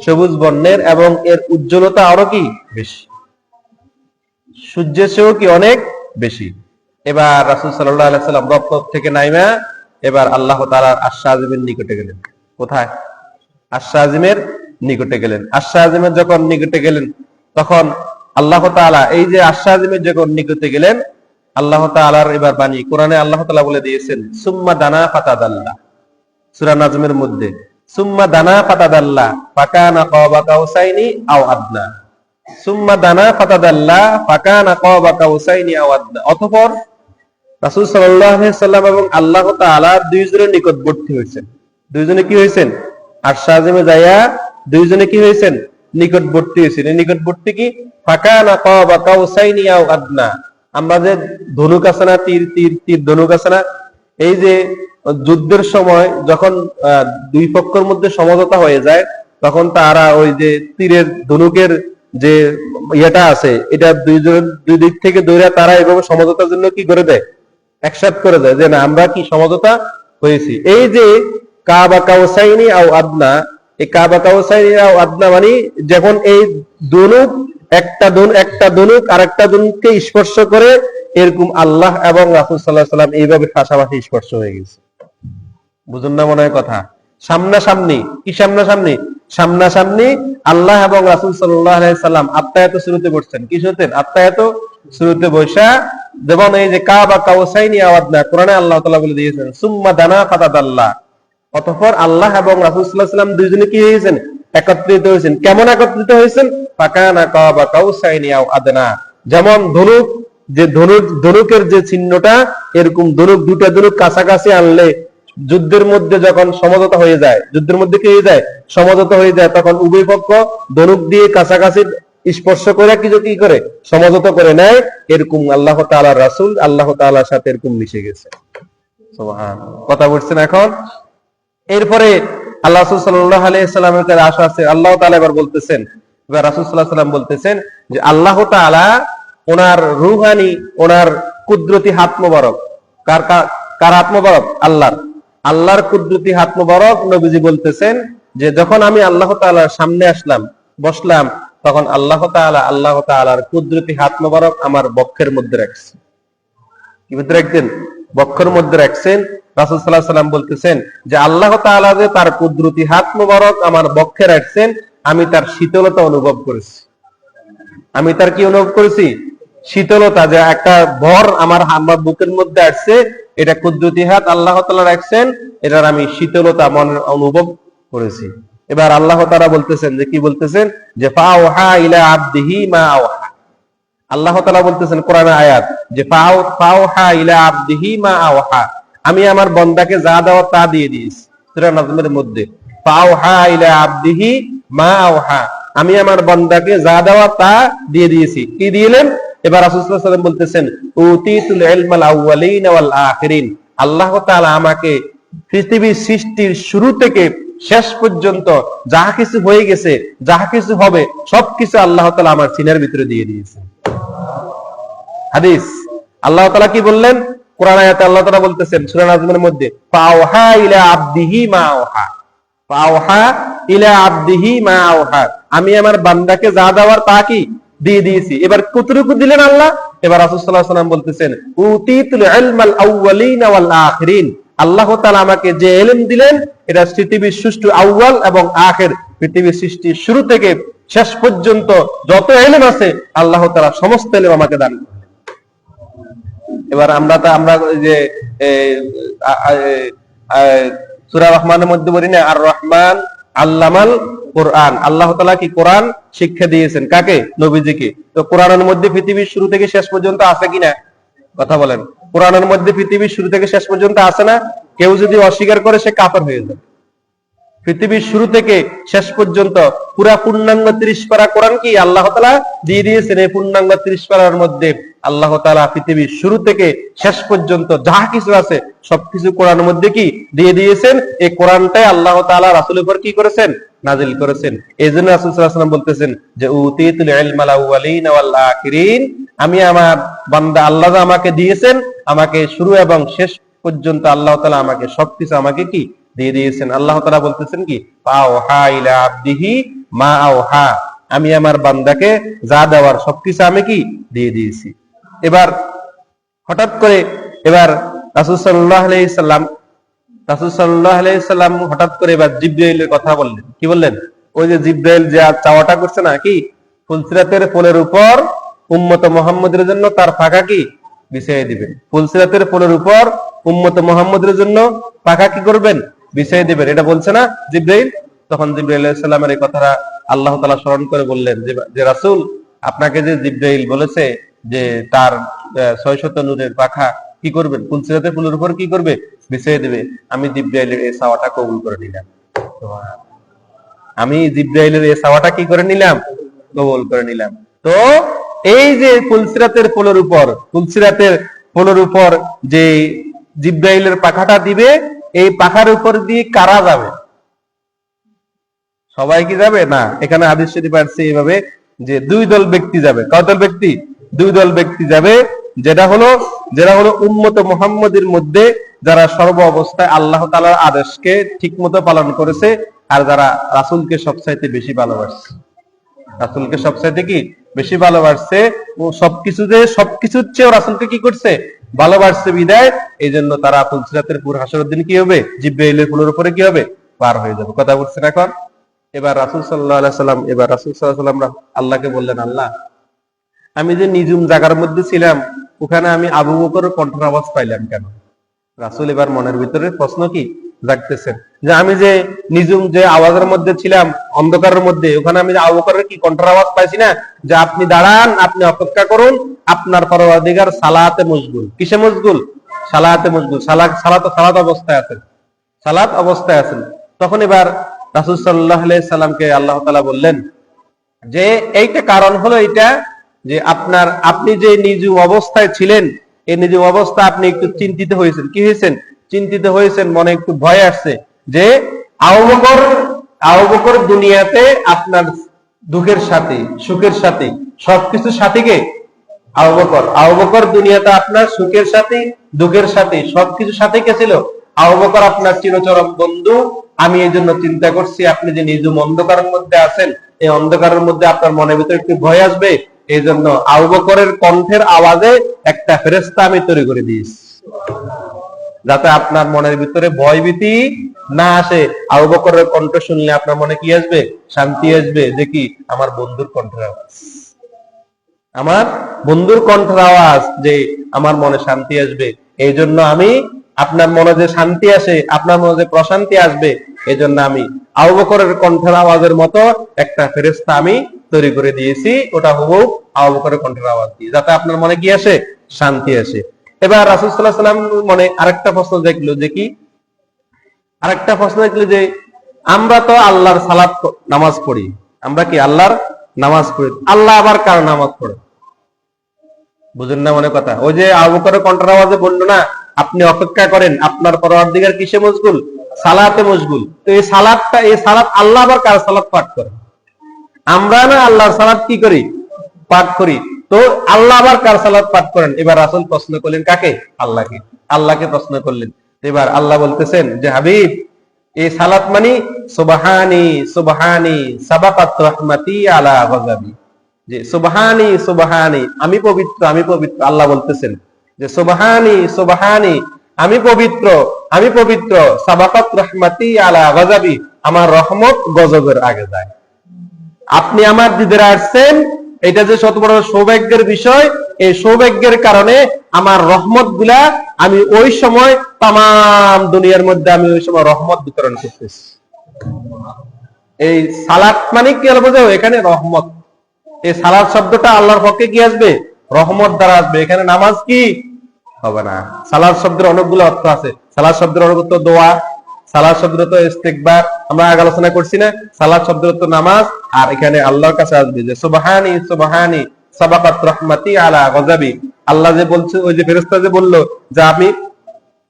সবুজ বর্ণের। এবং এর উজ্জ্বলতা আরো কি বেশি, সূর্যের চেয়েও কি অনেক বেশি। এবার রাসূল সাল্লাল্লাহু আলাইহি ওয়াসাল্লাম রব-রব থেকে নাইমা এবার আল্লাহ তাআলার আরশ আজিমের নিকটে গেলেন। কোথায়? আরশ আজিমের নিকটে গেলেন। আরশ আজিমের যখন নিকটে গেলেন, তখন আল্লাহ তাআলা এই যে আরশ আজিমের যখন নিকটে গেলেন, আল্লাহ তাআলার এবার বাণী কোরআনে আল্লাহ তাআলা বলে দিয়েছেন, সুম্মা দানা ফাতাদাল্লা, সূরা নাজমের মধ্যে, সুম্মা দানা ফাতাদাল্লা ফাকানা কাবা কাউসাইনি আও আদনা। সুম্মা দানা ফাতাদাল্লা ফাকানা কাবা কাউসাইনি আও আদনা। অতঃপর রাসূল সাল্লাল্লাহু আলাইহি ওয়াসাল্লাম এবং আল্লাহ তাআলা দুইজনের নিকটবর্তী হয়েছেন। দুইজনে কি হয়েছেন? আরশ আজিমে যায়া দুইজনে কি হয়েছেন? নিকটবর্তী হয়েছেন। এই নিকটবর্তী কি? ফাকানা কাবা কাউসাইনি আও আদনা। আমরা যে ধনুক আছে না, তীর তীর তীর ধনুক আছে না, এই যে যুদ্ধের সময় যখন দুই পক্ষের মধ্যে সমঝোতা হয়ে যায়, তখন তারা ওই যে তীরের ধনুকের যে ইয়েটা আছে, এটা দুই দিক থেকে ধরে তারা এভাবে সমঝোতার জন্য কি করে দেয়? একসাথ করে দেয় যে না, আমরা কি সমঝোতা হয়েছি। এই যে কাবা কাউসাইনি আও আদনা, এই কাবা কাউসাইনি আও আদনা মানে যখন এই ধনুক একটা ধনুক আরেকটা ধনুককে স্পর্শ করে, এরকম আল্লাহ এবং রাসূল সাল্লাল্লাহু আলাইহি ওয়াসাল্লাম এইভাবে পাশাপাশি স্পর্শ হয়ে গেছে। বুঝুন না মনে হয় কথা? সামনাসামনি। কি সামনাসামনি? সামনাসামনি আল্লাহ এবং রাসূল সাল্লাল্লাহু আলাইহি ওয়াসাল্লাম আত্তায়াত শুরুতে বসছেন। কি শুরুতে? আত্তায়াত শুরুতে বসা, যেমন এই যে কাবা কাউসাইনি আও আদনা, কোরআনে আল্লাহ তাআলা বলে দিয়েছেন, সুম্মা দানা ফাতাদাল্লা। অতঃপর আল্লাহ এবং রাসূল সাল্লাল্লাহু আলাইহি ওয়াসাল্লাম দুইজনে কি হয়েছেন? একত্রিত হয়েছেন। কেমন একত্রিত হয়েছেন? ফাকানা কাবা কাউসাইনি আও আদনা। যেমন ধনুক, যে ধনুকের যে চিহ্নটা, এরকম দুটা ধনুক কাছাকাছি আনলে যুদ্ধের মধ্যে যখন সমঝোতা হয়ে যায়, যুদ্ধের মধ্যে কি হয়ে যায়? সমঝোতা হয়ে যায়, তখন উভয় পক্ষ ধনুক দিয়ে কাছাকাছি স্পর্শ করে কি যদি করে সমঝোতা করে নেয়, এরকম আল্লাহ তাআলার রাসূল আল্লাহ তাআলার সাথে এরকম মিশে গেছে। সুবহানাল্লাহ, কথা বলছেন এখন। এরপরে আল্লাহ রাসূল সাল্লাল্লাহু আলাইহি সাল্লামের কাছে আসা আছে, আল্লাহ তাআলা এবার বলতেছেন, এবার রাসূল সাল্লাল্লাহু আলাইহি সাল্লাম বলতেছেন যে আল্লাহ তাআলা ওনার রূহানি, ওনার কুদরতি হাত মোবারক, কার হাত মোবারক? আল্লাহর কুদরতি হাত মোবারক। নবীজি বলতেছেন যে যখন আমি আল্লাহ তাআলার সামনে আসলাম, বসলাম, তখন আল্লাহ তাআলার কুদরতি হাত মোবারক আমার বক্ষের মধ্যে রাখছে। কি মধ্যে রাখতেন? বক্ষের মধ্যে রাখছেন। রাসূল সাল্লাল্লাহু আলাইহি সাল্লাম বলতেছেন যে আল্লাহ তাআলা যে তার কুদরতি হাত মোবারক আমার বক্ষে রাখছেন, আমি তার শীতলতা অনুভব করেছি। আমি তার কি অনুভব করেছি? শীতলতা, যে একটা ভর আমার বুকের মধ্যে আসছে, এটা কুদরতি হাত আল্লাহ তাআলা রাখছেন, এটার আমি শীতলতা মনে অনুভব করেছি। এবার আল্লাহ তাআলা বলতেছেন যে কি বলতেছেন যে ফাওহা ইলা আবদিহি মা আওহা। আল্লাহ তাআলা বলতেছেন কোরআনের আয়াত যে ফাওহা ইলা আবদিহি মা আওহা, আমি আমার বান্দাকে যা দেওয়ার তা দিয়ে দিয়েছি। সূরা নাজমের মধ্যে ফাওহা ইলা আবদিহি মা আওহা, আমি আমার বান্দাকে যা দেওয়ার তা দিয়ে দিয়েছি। কি দিলেন? এবার রাসূল সাল্লাল্লাহু আলাইহি ওয়াসাল্লাম বলতেছেন উতিতুল ইলমাল আউয়ালিন ওয়াল আখিরিন, আল্লাহ তাআলা আমাকে পৃথিবীর সৃষ্টির শুরু থেকে শেষ পর্যন্ত যা কিছু হয়ে গেছে, যা কিছু হবে, সবকিছু আল্লাহ তাআলা আমার সিনার ভিতরে দিয়ে দিয়েছেন। হাদিস, আল্লাহ তাআলা কি বললেন? কোরআন আয়াতে আল্লাহ তাআলা বলতেছেন সূরা নাজমের মধ্যে ফাওহা ইলা আবদিহি মা আওহা, ফাওহা ইলা আবদিহি মা আওহা, আমি আমার বান্দাকে যা দেওয়ার তা কি দিয়ে দিয়েছি। এবার কতটুকু দিলেন আল্লাহ? এবার রাসূল সাল্লাল্লাহু আলাইহি ওয়াসাল্লাম বলতেছেন উতিতুল ইলমাল আউয়ালিন ওয়াল আখিরিন, আল্লাহ তাআলা আমাকে যে ইলম দিলেন, এটা পৃথিবীর সৃষ্টি আউয়াল এবং আখির, পৃথিবীর সৃষ্টির শুরু থেকে শেষ পর্যন্ত যত ইলম আছে আল্লাহ তাআলা সমস্ত ইলম আমাকে দান করেন। এবার আমরা যে সূরা রহমানের মধ্যে বলি না, আর রহমান আল্লামাল কোরআন, আল্লাহ তাআলা কি কোরআন শিক্ষা দিয়েছেন কাকে? নবীজিকে। তো কোরআনের মধ্যে পৃথিবীর শুরু থেকে শেষ পর্যন্ত আছে কিনা? কথা বলেন। কোরআনের মধ্যে পৃথিবীর শুরু থেকে শেষ পর্যন্ত আছে না? কেউ যদি অস্বীকার করে সে কাফের হয়ে যাবে। পৃথিবীর শুরু থেকে শেষ পর্যন্ত পুরা পূর্ণাঙ্গ 30 পারা কোরআন কি আল্লাহ তাআলা দিয়ে দিয়েছেন। এই পূর্ণাঙ্গ 30 পারার মধ্যে আল্লাহ তাআলা পৃথিবীর শুরু থেকে শেষ পর্যন্ত যা কিছু আছে সবকিছু কোরআনের মধ্যে কি দিয়ে দিয়েছেন। এই কোরআনটাই আল্লাহ তাআলা রাসূলের উপর কি করেছেন? নাযিল করেছেন। এইজন্য রাসূল সাল্লাল্লাহু আলাইহি ওয়াসাল্লাম বলতেছেন যে উতিতুল ইলমাল আউয়ালিন ওয়াল আখিরিন, আমি আমার বান্দা আল্লাহ যা আমাকে দিয়েছেন, আমাকে শুরু এবং শেষ পর্যন্ত আল্লাহ তাআলা আমাকে সবকিছু আমাকে কি দিয়ে দিয়েছেন। আল্লাহ তাআলা বলতেছেন কি ফাওহা ইলা আবদিহি মা আওহা, আমি আমার বান্দাকে যা দেওয়ার সবকিছু আমি কি দিয়ে দিয়েছি। এবার হঠাৎ করে এবার রাসূল সাল্লাল্লাহু আলাইহি সাল্লাম হঠাৎ করে এবার জিবরাইলের কথা বললেন। কি বললেন? ওই যে জিবরাইল যে চাওয়াটা করছে না কি ফুলসিরাতের ফুলের উপর উম্মত মুহাম্মদের জন্য তার পাখা কি বিছিয়ে দিবেন। ফুলসিরাতের ফুলের উপর উম্মত মুহাম্মদের জন্য পাখা কি করবেন? বিছিয়ে দিবেন। এটা বলছে না জিবরাইল? তখন জিবরাইল আলাইহিস সালামের এই কথাটা আল্লাহ তাআলা স্মরণ করে বললেন যে রাসূল, আপনাকে যে জিবরাইল বলেছে যে তার 600 নূরের পাখা কি করবেন? ফুলসিরাতের ফুলের উপর কি করবে? বিছিয়ে দিবে। আমি জিবরাইলের এই চাওয়াটা কবুল করে নিলাম। আমি জিবরাইলের এই চাওয়াটা কি করে নিলাম? কবুল করে নিলাম। তো এই যে ফুলসিরাতের ফুলের উপর যে জিবরাইলের পাখাটা দিবে, এই পাখার উপর দিয়ে কারা যাবে? সবাই কি যাবে? না। এখানে হাদিস শরীফে আসছে এইভাবে যে দুই দল ব্যক্তি যাবে। কয় দল ব্যক্তি? দুই দল ব্যক্তি যাবে, যেটা হলো উম্মত মুহাম্মদের মধ্যে যারা সর্ব অবস্থায় আল্লাহ তাআলার আদেশকে ঠিকমতো পালন করেছে, আর যারা রাসূলকে সবচাইতে বেশি ভালোবাসছে। রাসূলকে সবচাইতে কি বেশি ভালোবাসছে, ও সবকিছুর চেয়ে রাসূলকে কি করছে? ভালোবাসছে বিদায় এই জন্য তারা ফুলসিরাতের পুর হাসরের দিন কি হবে? জিবরাইলের ফুলের উপরে কি হবে? পার হয়ে যাবে। কথা বলছেন এখন? এবার রাসূল সাল্লাল্লাহু আলাইহি সাল্লাম আল্লাহকে বললেন, আল্লাহ, আমি যে নিজুম জায়গার মধ্যে ছিলাম, ওখানে আমি আবু বকরের কণ্ঠের আওয়াজ পাইলাম কেন? রাসূল এবার মনের ভিতরে প্রশ্ন কি জাগতেছেন যে আমি যে নিজুম যে আওয়াজের মধ্যে ছিলাম, অন্ধকারের মধ্যে, ওখানে আমি আবু বকরের কি কণ্ঠের আওয়াজ পাইছি না যে আপনি দাঁড়ান, আপনি অপেক্ষা করুন, আপনার পরওয়ারদিগার সালাতে মশগুল। কিসে মশগুল? সালাতে মশগুল। সালাত অবস্থায় আছেন। তখন এবার রাসূল সাল্লাল্লাহু আলাইহি সাল্লামকে আল্লাহ তাআলা বললেন যে এইটা কারণ হলো এটা যে আপনি যে নিজ অবস্থায় ছিলেন, এই নিজ অবস্থা আপনি একটু চিন্তিত হয়েছেন। কি হয়েছেন? চিন্তিত হয়েছেন, মনে একটু ভয় আসছে যে আবু বকর দুনিয়াতে আপনার দুঃখের সাথে সুখের সাথে সবকিছুর সাথীকে আবু বকর দুনিয়াতে আপনার সুখের সাথে দুঃখের সাথে সবকিছুর সাথে কে ছিল? আবু বকর আপনার চিরচরম বন্ধু। আমি এই জন্য চিন্তা করছি আপনি যে নিজুম অন্ধকারের মধ্যে আছেন, এই অন্ধকারের মধ্যে আপনার মনের ভিতরে একটু ভয় আসবে, এই জন্য আবু বকরের কণ্ঠের আওয়াজে একটা ফেরেশতা আমি তৈরি করে দিয়েছি, যাতে আপনার মনের ভিতরে ভয় ভীতি না আসে। আবু বকরের কণ্ঠ শুনলে আপনার মনে কি আসবে? শান্তি আসবে, যে কি আমার বন্ধুর কণ্ঠের আওয়াজ, আমার বন্ধুর কণ্ঠের আওয়াজ, যে আমার মনে শান্তি আসবে। এই জন্য আমি আপনার মনে যে শান্তি আসে, আপনার মনে যে প্রশান্তি আসবে, এই জন্য আমি আবু বকরের কণ্ঠের আওয়াজের মতো একটা ফেরেশতা আমি তৈরি করে দিয়েছি, ওটা হুবহু আবু বকরের কণ্ঠের আওয়াজ দিয়ে, যাতে আপনার মনে কি আসে? শান্তি আসে। এবার রাসূল সাল্লাল্লাহু আলাইহি ওয়াসাল্লাম মনে আরেকটা প্রশ্ন দেখলো, যে কি? আরেকটা প্রশ্ন দেখলো যে আমরা তো আল্লাহর সালাত নামাজ পড়ি, আমরা কি আল্লাহর নামাজ পড়ি, আল্লাহ আবার কার নামাজ পড়ে? বুঝেন না মনে কথা? ওই যে আবু বকরের কণ্ঠের আওয়াজে বললো না, আপনি অপেক্ষা করেন, আপনার পরওয়ারদিগার কিসে মশগুল? সালাতে মশগুল। তো এই সালাত আল্লাহ আবার কার সালাত পাঠ করে? আমরা না আল্লাহর সালাত কি করি? পাঠ করি। তো আল্লাহ আবার কার সালাত পাঠ করেন? এবার রাসূল প্রশ্ন করলেন কাকে? আল্লাহকে। আল্লাহকে প্রশ্ন করলেন। এবার আল্লাহ বলতেছেন যে হাবিব, এই সালাত মানে সুবহানি সুবহানি সাবাকাত রাহমাতি আলা গাযাবি, যে সুবহানি সুবহানি আমি পবিত্র আমি পবিত্র। আল্লাহ বলতেছেন যে সুবহানি সুবহানি আমি পবিত্র আমি পবিত্র, সাবাকাত রাহমাতি আলা গাযাবি আমার রহমত গজবের আগে যায়। আপনি আমার দিদারে আসছেন, এটা যে শত বড় সৌভাগ্যের বিষয়, এই সৌভাগ্যের কারণে আমার রহমত গুলা আমি ওই সময় তামাম দুনিয়ার মধ্যে আমি ওই সময় রহমত বিতরণ করতেছি। এই সালাত মানে কি বলবো? এখানে রহমত, এই সালাত শব্দটা আল্লাহর পক্ষে কি আসবে? রহমত দ্বারা আসবে। এখানে নামাজ কি হবে না। সালাত শব্দের অনেকগুলো অর্থ আছে। সালাত শব্দের অনেক অর্থ দোয়া, সালাত শব্দ তো ইস্তিগফার, আমরা আগে আলোচনা করছি না? সালাত শব্দ তো নামাজ, আর এখানে আল্লাহর কাছে আসবে যে সুবহানি সুবহানি সাবাকাত রাহমাতি আলা গাযাবি। আল্লাহ যে বলছে, ওই যে ফেরেশতা যে বলল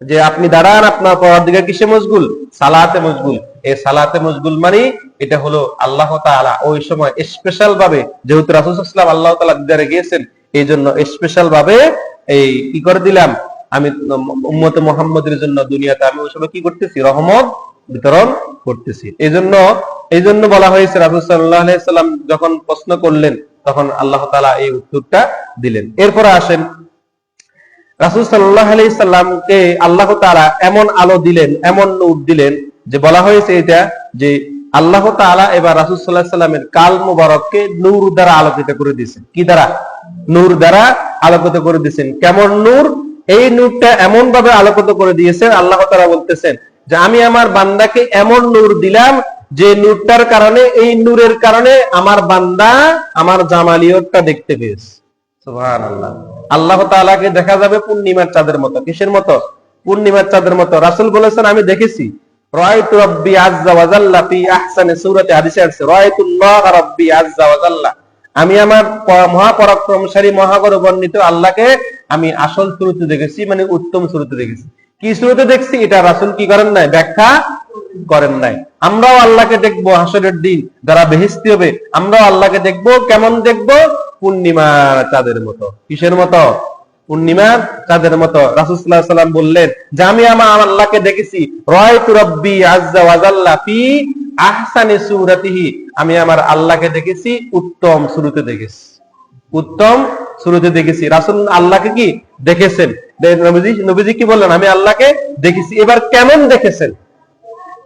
যে আপনি দাঁড়ান, আপনার পরওয়ারদিগার কিসে মশগুল? সালাতে মশগুল। এই সালাতে মশগুল মানে এটা হলো আল্লাহ তাআলা ওই সময় স্পেশাল ভাবে, যেহেতু রাসূল সাল্লাল্লাহু আলাইহি ওয়াসাল্লাম আল্লাহ তাআলা দিদারে গিয়েছেন, এই জন্য স্পেশাল ভাবে এই কি করে দিলাম, আমি উম্মতে মুহাম্মাদের জন্য দুনিয়াতে আমি ওই সময় কি করতেছি? রহমত বিতরণ করতেছি। এই জন্য বলা হয়েছে রাসূল সাল্লাল্লাহু আলাইহি ওয়াসাল্লাম যখন প্রশ্ন করলেন, তখন আল্লাহ তাআলা এই উত্তরটা দিলেন। এরপরে আসেন, রাসূল সাল্লাল্লাহু আলাইহি সাল্লামকে আল্লাহ তাআলা এমন আলো দিলেন, এমন নূর দিলেন, যে বলা হয়েছে এটা যে আল্লাহ তাআলা এবার রাসূল সাল্লাল্লাহু আলাইহি সাল্লামের কাল মুবারককে নূর দ্বারা আলোকিত করে দিয়েছেন। কি দ্বারা? নূর দ্বারা আলোকিত করে দিয়েছেন। কেমন নূর? এই নূরটা এমন ভাবে আলোকিত করে দিয়েছেন, আল্লাহ তাআলা বলতেছেন যে আমি আমার বান্দাকে এমন নূর দিলাম, যে নূরটার কারণে, এই নূরের কারণে আমার বান্দা আমার জামালিয়তটা দেখতে পেয়েছে। সুবহানাল্লাহ। আল্লাহ তাআলাকে দেখা যাবে পূর্ণিমার চাঁদের মতো। কিসের মতো? পূর্ণিমার চাঁদের মতো। রাসূল বলেছেন আমি দেখেছি, রাআইতু রাব্বি আযজা ওয়া জাল্লা ফি আহসানি সূরাতি, হাদিসে আছে রাআইতুল্লাহ রাব্বি আযজা ওয়া জাল্লা, আমি আমার মহাপরাক্রমশালী মহাগৌরবান্বিত আল্লাহকে আমি আসল শুরুতে দেখেছি, মানে উত্তম শুরুতে দেখেছি। কি শুরুতে দেখছি এটা রাসূল কি করেন নাই? ব্যাখ্যা করেন নাই। আমরাও আল্লাহকে দেখবো হাসরের দিন, যারা বেহেশতি হবে, আমরাও আল্লাহকে দেখবো। কেমন দেখবো? পূর্ণিমার চাঁদের মতো। কিসের মতো? পূর্ণিমার চাঁদের মতো। রাসূল সাল্লাল্লাহু আলাইহি ওয়াসাল্লাম বললেন যে আমি আমার আল্লাহকে দেখেছি, রাআইতু রাব্বি আযজা ওয়া জাল্লা ফি আহসানি সূরাতিহি, আমি আমার আল্লাহকে দেখেছি উত্তম শুরুতে দেখেছি, উত্তম শুরুতে দেখেছি। রাসূল আল্লাহকে কি দেখেছেন? নবীজি কি বললেন? আমি আল্লাহকে দেখেছি। এবার কেমন দেখেছেন,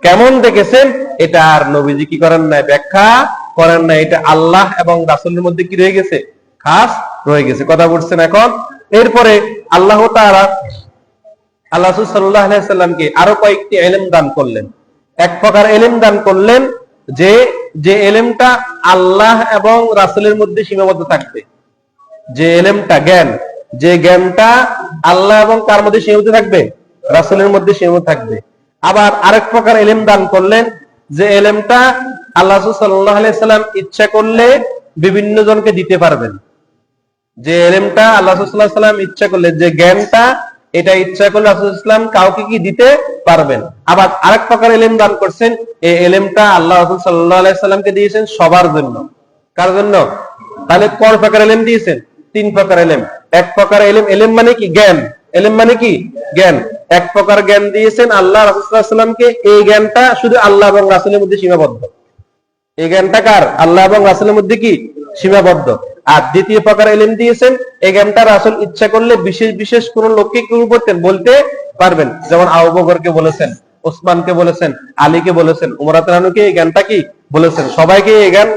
কেমন দেখেছেন এটা আর নবীজি কি করেন নাই? ব্যাখ্যা করেন নাই। এটা আল্লাহ এবং রাসূলের মধ্যে কি রয়ে গেছে? খাস রয়ে গেছে। কথা বলছেন এখন? এরপরে আল্লাহ তাআলা আল্লাহ রাসূল সাল্লাল্লাহু আলাইহি সাল্লামকে আরো কয়েকটি ইলম দান করলেন। এক প্রকার ইলম দান করলেন যে ইলমটা আল্লাহ এবং রাসূলের মধ্যে সীমাবদ্ধ থাকবে, যে ইলমটা জ্ঞান, যে জ্ঞানটা আল্লাহ এবং কার মধ্যে সীমাবদ্ধ থাকবে? রাসূলের মধ্যে সীমাবদ্ধ থাকবে। আবার আরেক প্রকার ইলম দান করলেন, যে ইলমটা আল্লাহ রাসূল সাল্লাল্লাহু আলাইহি সাল্লাম ইচ্ছা করলে বিভিন্ন জনকে দিতে পারবেন। যে এলেমটা আল্লাহ রাসূল সাল্লাল্লাহু আলাইহি ওয়াসাল্লাম ইচ্ছা করলে, যে জ্ঞানটা এটা ইচ্ছা করলে রাসূল সাল্লাল্লাহু আলাইহি ওয়াসাল্লাম কাউকে কি দিতে পারবেন। আবার আরেক প্রকার এলেম দান করছেন, এই এলেমটা আল্লাহ রাসূল সাল্লাল্লাহু আলাইহি ওয়াসাল্লামকে দিয়েছেন সবার জন্য। কার জন্য? তাহলে কয় প্রকার এলেম দিয়েছেন? 3 প্রকার এলেম। এক প্রকার এলেম, এলেম মানে কি? জ্ঞান। এলেম মানে কি? জ্ঞান। এক প্রকার জ্ঞান দিয়েছেন আল্লাহ রাসূল সাল্লাল্লাহু আলাইহি ওয়াসাল্লামকে, এই জ্ঞানটা শুধু আল্লাহ এবং রাসূলের মধ্যে সীমাবদ্ধ। এই জ্ঞানটা কার? আল্লাহ এবং রাসূলের মধ্যে কি সীমাবদ্ধ। আর দ্বিতীয় প্রকার ইলম দিয়েছেন, এই জ্ঞানটা রাসূল ইচ্ছা করলে বিশেষ বিশেষ কোন লোককে কি করতেন? বলতে পারবেন। যেমন আবু বকরকে বলেছেন, ওসমানকে বলেছেন, আলীকে বলেছেন, উমর রাদিয়াল্লাহু আনহুকে এই জ্ঞানটা কি বলেছেন। সবাইকে এই জ্ঞান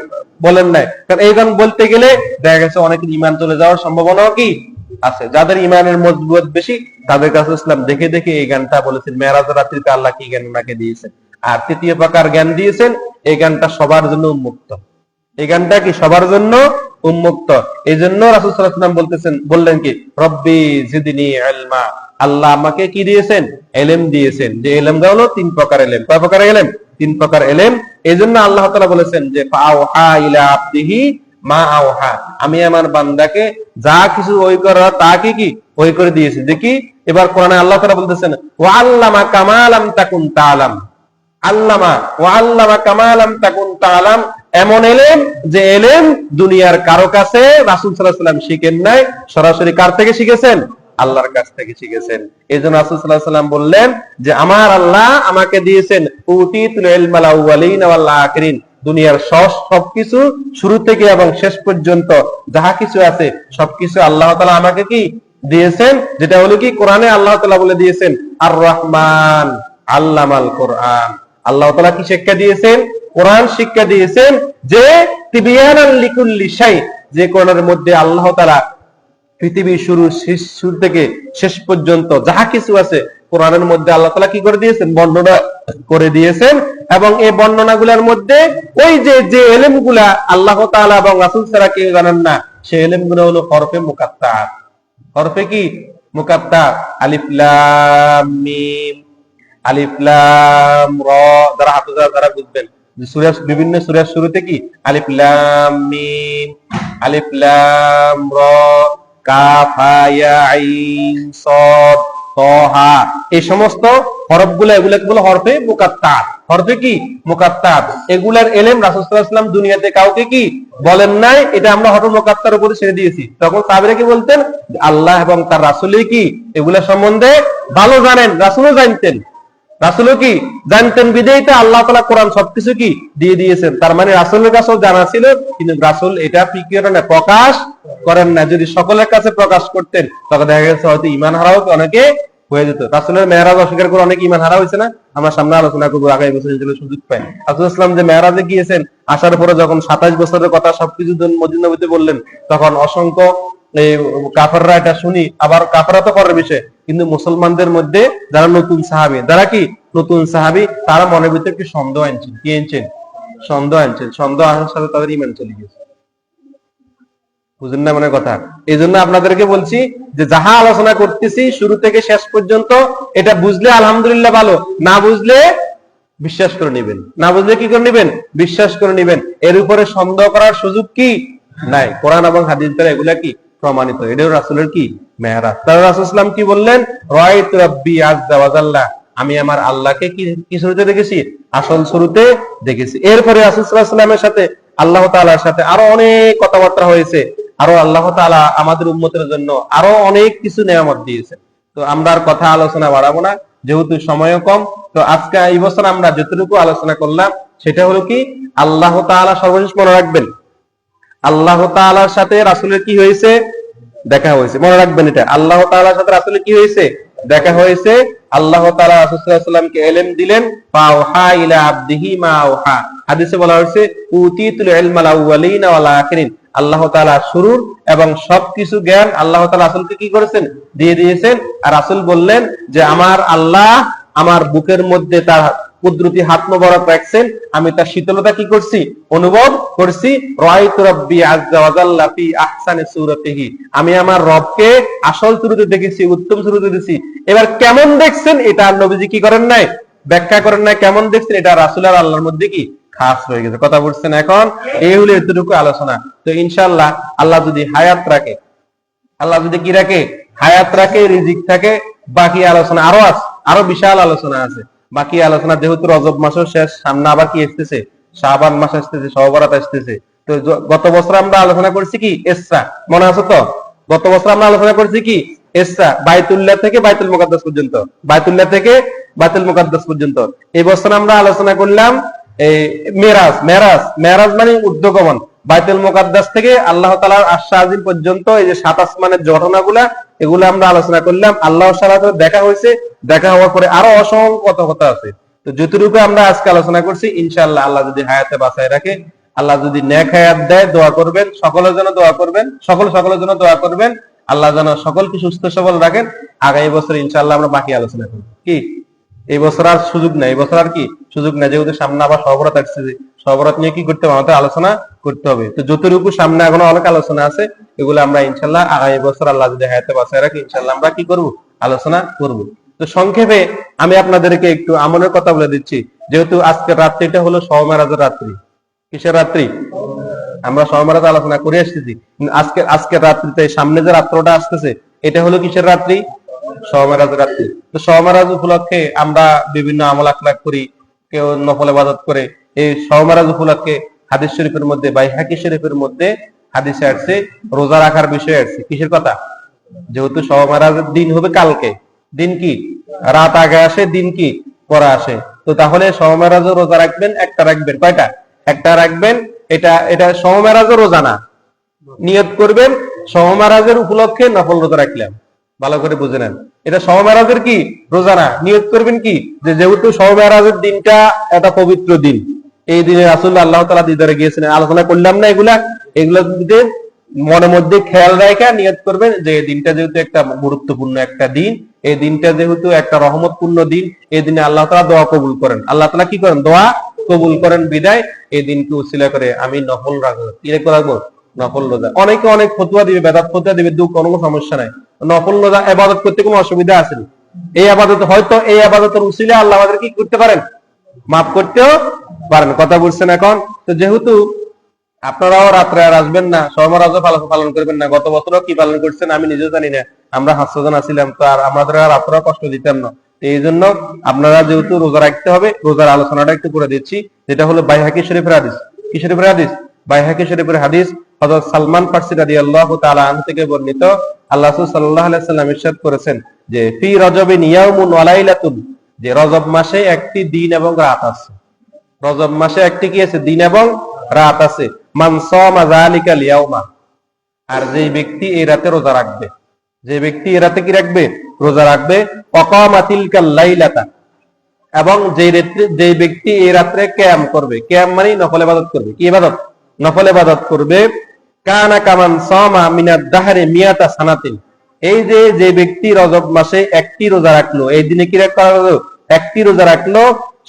বলেন নাই, কারণ এই জ্ঞান বলতে গেলে দেখা গেছে অনেকের ঈমান চলে যাওয়ার সম্ভাবনাও কি আছে। যাদের ঈমানের মজবুত বেশি তাদের কাছে ইসলাম দেখে দেখে এই জ্ঞানটা বলেছেন। মেরাজের রাত্রিতে আল্লাহ কি জ্ঞান ওনাকে দিয়েছেন। আর তৃতীয় প্রকার জ্ঞান দিয়েছেন, এই জ্ঞানটা সবার জন্য উন্মুক্ত। এই জ্ঞানটা কি সবার জন্য উন্মুক্ত। এই জন্য রাসূল সাল্লাল্লাহু আলাইহি ওয়াসাল্লাম বলতেছেন, বললেন কি, রব্বি জিদনি ইলমা, আল্লাহ আমাকে কি দিয়েছেন? ইলম দিয়েছেন। যে ইলমটা হলো 3 প্রকার ইলম। কয় প্রকার ইলম? 3 প্রকার ইলম। এই জন্য আল্লাহ তাআলা বলেছেন যে ফাআউহা ইলা আবদিহি মা আওহা, আমি আমার বান্দাকে যা কিছু ওই করা তাকে কি ওই করে দিয়েছি। দেখি এবার কোরআনে আল্লাহ তাআলা বলতেছেন ওয়া আল্লামা কামা লাম তাকুন তাআলাম। আল্লামা ওয়া আল্লামা কামা লাম তাকুন তাআলাম, এমন এলেম যে এলেম দুনিয়ার কারো কাছে রাসূল সাল্লাল্লাহু আলাইহি ওয়াসাল্লাম শিখেন নাই, সরাসরি কার থেকে শিখেছেন? আল্লাহর কাছ থেকে শিখেছেন। এইজন্য রাসূল সাল্লাল্লাহু আলাইহি ওয়াসাল্লাম বললেন যে আমার আল্লাহ আমাকে দিয়েছেন উতিতুল ইলমাল আউয়ালিন ওয়াল আখিরিন, দুনিয়ার সবকিছু শুরু থেকে এবং শেষ পর্যন্ত যাহা কিছু আছে সবকিছু আল্লাহ তাআলা আমাকে কি দিয়েছেন। যেটা হলো কি, কোরআনে আল্লাহ তাআলা বলে দিয়েছেন আর রহমান আল্লামাল কোরআন। আল্লাহ তাআলা কি শিক্ষা দিয়েছেন? কোরআন শিক্ষা দিয়েছেন, যে তিবিয়ানাল লিকুল্লি শাই, যে কোরআনের মধ্যে আল্লাহ তাআলা পৃথিবীর শুরু থেকে শেষ পর্যন্ত যাহা কিছু আছে কোরআনের মধ্যে আল্লাহ তাআলা কি করে দিয়েছেন? বর্ণনা করে দিয়েছেন। এবং এই বর্ণনাগুলোর মধ্যে ওই যে ইলমগুলা আল্লাহ তাআলা এবং রাসূল ছাড়া কেউ জানেন না, সেই ইলমগুলো হলো হরফে মুকাত্তাআত। হরফে কি মুকাত্তাআত, আলিফ লাম মিম, আলিফ লাম র। যারা হাফেজ যারা বুঝবেন, সূরা বিভিন্ন সূরার শুরুতে কি আলিফ লাম মিম, আলিফ লাম র, কাফ হা ইয়া আইন সাদ তাহা, এই সমস্ত হরফগুলো এগুলোকে বলে হরফে মুকাত্তাআত। হরফে কি মুকাত্তাআত, এগুলার ইলম রাসূল সাল্লাল্লাহু আলাইহি ওয়াসাল্লাম দুনিয়াতে কাউকে কি বলেন নাই। এটা আমরা হরফে মুকাত্তার উপরে ছেড়ে দিয়েছি। তখন সাহাবীরা কি বলতেন? আল্লাহ এবং তার রাসূলই কি এগুলা সম্বন্ধে ভালো জানেন, রাসূলও জানতেন। রাসূলও কি জানতেন, বিধায় তো আল্লাহ তাআলা কোরআন সবকিছু কি দিয়ে দিয়েছেন। তার মানে রাসূলের কাছেও জানা ছিল, কিন্তু রাসূল এটা কি করেন না, প্রকাশ করেন না। যদি সকলের কাছে প্রকাশ করতেন তখন দেখা গেছে হয়তো ঈমান হারাও অনেকে হয়ে যেত। রাসূলের মেরাজ অস্বীকার করে অনেক ঈমান হারা হয়েছে না? আমরা সামনে আলোচনা করবো, আগামী বছর যদি সুযোগ পাই। রাসূল ইসলাম যে মেরাজে গিয়েছেন, আসার পরে যখন 27 বছরের কথা সবকিছু মদিনা নবীতে বললেন, তখন অসংখ্য কাফেররা এটা শুনি, আবার কাফেররা তো পরের বিষয়, কিন্তু মুসলমানদের মধ্যে যারা নতুন সাহাবী, যারা কি নতুন সাহাবী, তারা মনের ভিতরে একটি সন্দেহ আনছেন। কি আনছেন? সন্দেহ আনছেন। সন্দেহ আসার সাথে তাদের ঈমান চলে গেছে। বুঝেন না মনে কথা? এই জন্য আপনাদেরকে বলছি যে যাহা আলোচনা করতেছি শুরু থেকে শেষ পর্যন্ত এটা বুঝলে আলহামদুলিল্লাহ ভালো, না বুঝলে বিশ্বাস করে নেবেন। না বুঝলে কি করে নেবেন? বিশ্বাস করে নেবেন। এর উপরে সন্দেহ করার সুযোগ কি নাই। কোরআন এবং হাদিস দ্বারা এগুলা কি প্রমাণিত। এটাও রাসূলের কি মেরাজ। তার রাসূল সাল্লাল্লাহু আলাইহি ওয়াসাল্লাম কি বললেন? রাআইতু রাব্বি আযজা ওয়া জাল্লা, আমি আমার আল্লাহকে কি শুরুতে দেখেছি? আসল শুরুতে দেখেছি। এরপরে রাসূল সাল্লাল্লাহু আলাইহি ওয়াসাল্লামের সাথে আল্লাহ তাআলার সাথে আরো অনেক কথাবার্তা হয়েছে। আরো আল্লাহ তাআলা আমাদের উম্মতের জন্য আরো অনেক কিছু নিয়ামত দিয়েছেন। তো আমরা আর কথা আলোচনা বাড়াবো না, যেহেতু সময়ও কম। তো আজকে এই বছর আমরা যতটুকু আলোচনা করলাম সেটা হলো কি, আল্লাহ তাআলা সর্বশেষ মনে রাখবেন, আল্লাহ তাআলার সাথে রাসূলের কি হয়েছে? দেখা হয়েছে। মনে রাখবেন এটা, আল্লাহ তাআলার সাথে রাসূলের কি হয়েছে? দেখা হয়েছে। আল্লাহ তাআলা রাসূল সাল্লাল্লাহু আলাইহি ওয়াসাল্লামকে ইলম দিলেন, ফাওহা ইলা আবদিহি মা আওহা। হাদিসে বলা হয়েছে উতিতুল ইলমাল আউয়ালিন ওয়াল আখিরিন, আল্লাহ তাআলা শুরুর এবং সবকিছু জ্ঞান আল্লাহ তাআলা রাসূলকে কি করেছেন? দিয়ে দিয়েছেন। আর রাসূল বললেন যে আমার আল্লাহ আমার বুকের মধ্যে তার কুদরতি হাত মোবারক রাখছেন, আমি তার শীতলতা কি করছি? অনুভব করছি। রাআইতু রাব্বি আযজা ওয়া জাল্লা ফি আহসানি সূরাতিহি, আমি আমার রবকে আসল শুরুতে দেখেছি, উত্তম শুরুতে দেখেছি। এবার কেমন দেখছেন এটা নবীজি কি করেন নাই? ব্যাখ্যা করেন নাই। কেমন দেখছেন এটা রাসূল আর আল্লাহর মধ্যে কি খাস হয়ে গেছে। কথা বুঝছেন? এখন এই হলো এতটুকু আলোচনা। তো ইনশাআল্লাহ আল্লাহ যদি হায়াত রাখে, আল্লাহ যদি কি রাখে, হায়াত রাখে, রিজিক থাকে, বাকি আলোচনা আরো আছে, আরো বিশাল আলোচনা আছে। বাকি আলোচনা যেহেতু রজব মাসও শেষ, সামনে আবার কি আসতেছে, শাবান মাস আসতেছে, শবে বরাত আসতেছে। তো গত বছর আমরা আলোচনা করছি কি ইসরা, মনে আছে তো? গত বছর আমরা আলোচনা করছি কি ইসরা, বাইতুল্লাহ থেকে বাইতুল মুকাদ্দাস পর্যন্ত, বাইতুল্লাহ থেকে বাইতুল মুকাদ্দাস পর্যন্ত। এই বছর আমরা আলোচনা করলাম এই মেরাজ। মেরাজ, মেরাজ মানে ঊর্ধ্বগমন, বাইতুল মুকাদ্দাস থেকে আল্লাহ তাআলার আরশ আজিম পর্যন্ত এই যে সাত আসমানের ঘটনাগুলা, এগুলো আমরা আলোচনা করলাম। আল্লাহর সাথে দেখা হয়েছে, দেখা হওয়ার পরে আরো অসংখ্য কথা আছে। তো যতটুকু আমরা আজকে আলোচনা করছি, ইনশাআল্লাহ আল্লাহ যদি হায়াতে বাঁচায় রাখে, আল্লাহ যদি নেক হায়াত দেয়, দোয়া করবেন, সকলের জন্য দোয়া করবেন, সকলের জন্য দোয়া করবেন, আল্লাহ যেন সকলকে সুস্থ সবল রাখেন। আগামী বছর ইনশাআল্লাহ আমরা বাকি আলোচনা করব। কি এই বছর আর সুযোগ নাই, এই বছর আর কি সুযোগ নাই, যেহেতু সামনে আবার শবে বরাত আসছে, শবে বরাত নিয়ে কি করতে হবে, আমাদের আলোচনা করতে হবে। তো যতটুকু সামনে এখনো অনেক আলোচনা আছে, এগুলো আমরা ইনশাআল্লাহ আগামী বছর আল্লাহ যদি হায়াতে বাঁচায় রাখে, ইনশাআল্লাহ আমরা কি করব, আলোচনা করব। তো সংক্ষেপে আমি আপনাদেরকে একটু আমলের কথা বলে দিচ্ছি। যেহেতু আজকের রাত্রিটা হলো শবে মেরাজের রাত্রি। কিসের রাত্রি? আমরা শবে মেরাজ আলোচনা করে আসতেছি। আজকের রাত্রিতে সামনে যে রাত্রটা আসতেছে, এটা হলো কিসের রাত্রি? শবে মেরাজের রাত্রি। তো শবে মেরাজ উপলক্ষে আমরা বিভিন্ন আমল আখলাক করি, কেউ নফল ইবাদত করে। এই শবে মেরাজ উপলক্ষে হাদিস শরীফের মধ্যে, বাইহাকি শরীফের মধ্যে হাদিসে আসছে রোজা রাখার বিষয়ে আসছে। কিসের কথা? যেহেতু শবে মেরাজের দিন হবে কালকে, দিন কি রাত আগে আসে, দিন কি পরে আসে। তো তাহলে শবে মেরাজও রোজা রাখবেন, একটা রাখবেন, কয়টা? একটা রাখবেন। এটা শবে মেরাজও রোজা না, নিয়ত করবেন শবে মেরাজের উপলক্ষে নফল রোজা রাখলাম। ভালো করে বুঝে নেন, এটা শবে মেরাজের কি রোজা না, নিয়ত করবেন কি যে যেহেতু শবে মেরাজের দিনটা একটা পবিত্র দিন, এই দিনে রাসূলুল্লাহ আল্লাহ তাআলা দিদারে গিয়েছেন, আলোচনা করলাম না এগুলা যদি মনের মধ্যে খেয়াল রাখা নিয়ত করবেন যে এই দিনটা যেহেতু একটা গুরুত্বপূর্ণ একটা দিন, এই দিনটা যেহেতু একটা রহমতপূর্ণ দিন, এই দিনে আল্লাহ তাআলা দোয়া কবুল করেন, আল্লাহ তাআলা কি করেন, দোয়া কবুল করেন। বিদায় এই দিনকে উসিলা করে আমি নফল রাখবো, কি রাখবো, নফল রোজা। অনেকে অনেক ফতোয়া দিবে, বেদাত ফতোয়া দিবে, দুঃখ কোনো সমস্যা নাই, নফল রোজা ইবাদত করতে কোনো অসুবিধা আছে না। এই আবাদত হয়তো এই আবাদতের উসিলা আল্লাহ আমাদের কি করতে পারেন, মাফ করতেও পারেন। কথা বুঝছেন? এখন তো যেহেতু আপনারাও রাত্রে আর আসবেন না, শবে মেরাজও পালন করবেন না, গত বছরও কি পালন করছেন আমি নিজেও জানি না, আমরা 500 জন আছিলাম, তো আর আমাদের আর রাত্রেও কষ্ট দিতাম না। এই জন্য আপনারা যেহেতু রোজা রাখতে হবে, রোজার আলোচনাটা একটু করে দিচ্ছি, যেটা হলো বাইহাকি শরীফের হাদিস। কি শরীফের হাদিস? বাইহাকি শরীফের হাদিস। হযরত সালমান ফারসি রাদিয়াল্লাহু তাআলা আনহু থেকে বর্ণিত, আল্লাহ রাসূল সাল্লাল্লাহু আলাইহি ওয়াসাল্লাম ইরশাদ করেছেন যে ফি রজবিন ইয়াউমুন ওয়া লাইলাতুন, যে রজব মাসে একটি দিন এবং রাত আছে। রজব মাসে একটি কি আছে, দিন এবং রাত আছে। মান সামা যালিকাল ইয়াউমা, আর যে ব্যক্তি এই রাতে রোজা রাখবে, যে ব্যক্তি এই রাতে কি রাখবে, রোজা রাখবে, ওয়াকামা তিলকাল লাইলাতা, এবং যে ব্যক্তি এই রাতে কিয়াম করবে, কিয়াম মানে নফল ইবাদত করবে, কি ইবাদত, নফল ইবাদত করবে, কানা কামান সামা মিনাদ দাহরি মিয়াতা সানাতিন, এই যে ব্যক্তি রজব মাসে একটি রোজা রাখলো, এই দিনে কি রাখলো, একটি রোজা রাখলো,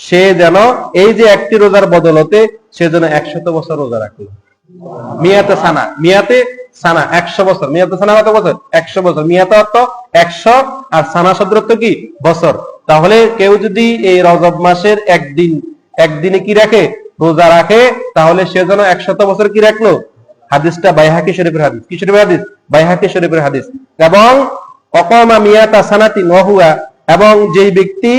সে যেন এই যে একটি রোজার বদলতে সে যেন 100 বছর রোজা রাখলো। মিয়াতে সানা, মিয়াতে সানা 100 বছর, মিয়াতে সানা কত বছর, 100 বছর। মিয়াতে অর্থ 100 আর সানা শব্দ অর্থ কি, বছর। তাহলে কেউ যদি এই রজব মাসের একদিনে কি রাখে, রোজা রাখে, তাহলে সে যেন 100 বছর কি রাখলো। হাদিসটা বাইহাকি শরীফের হাদিস। কি শরীফের হাদিস? বাইহাকি শরীফের হাদিস। এবং অকামা মিয়াতা সানাতিন ওয়া হুয়া, এবং যেই ব্যক্তি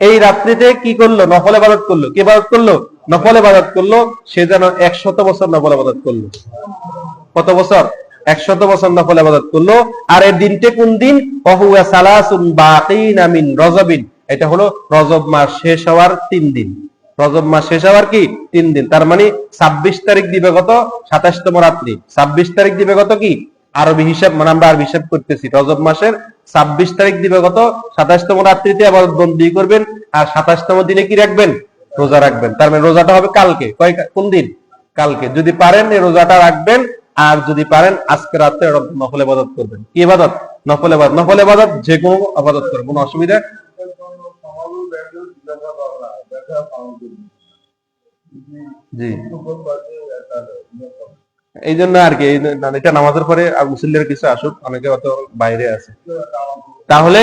এই রাত্রিতে কি করলো, নফল ইবাদত করলো, কি ইবাদত করলো, নফল ইবাদত করলো, সে যেন 100 বছর নফল ইবাদত করলো। কত বছর? 100 বছর নফল ইবাদত করলো। আর এই দিনটা কোন দিন? ওয়া হুয়া সালাসুন বাকিনা মিন রজবিন, এটা হলো রজব মাস শেষ হওয়ার 3 দিন। রজব মাস শেষ হওয়ার কি 3 দিন, তার মানে 26 তারিখ দিবে কত, 27তম রাত্রি। 26 তারিখ দিবে কত কি আরবি হিসাব, মানে আমরা আরবি হিসাব করতেছি, রজব মাসের 26 তারিখ দিবে কত, 27তম রাত্রিতে ইবাদত বন্দি করবেন, আর 27তম দিনে কি রাখবেন, রোজা রাখবেন। তার মানে রোজাটা হবে কালকে, কোন দিন, কালকে। যদি পারেন এই রোজাটা রাখবেন, আর যদি পারেন আজকে রাতে নফল ইবাদত করবেন। কি ইবাদত? নফল ইবাদত। নফল ইবাদত যে কোনো ইবাদত করবেন, কোনো অসুবিধা জি। এই জন্য আর কি, এটা নামাজের পরে মুসল্লির কিছু আসুক, অনেকে অত বাইরে আছে। তাহলে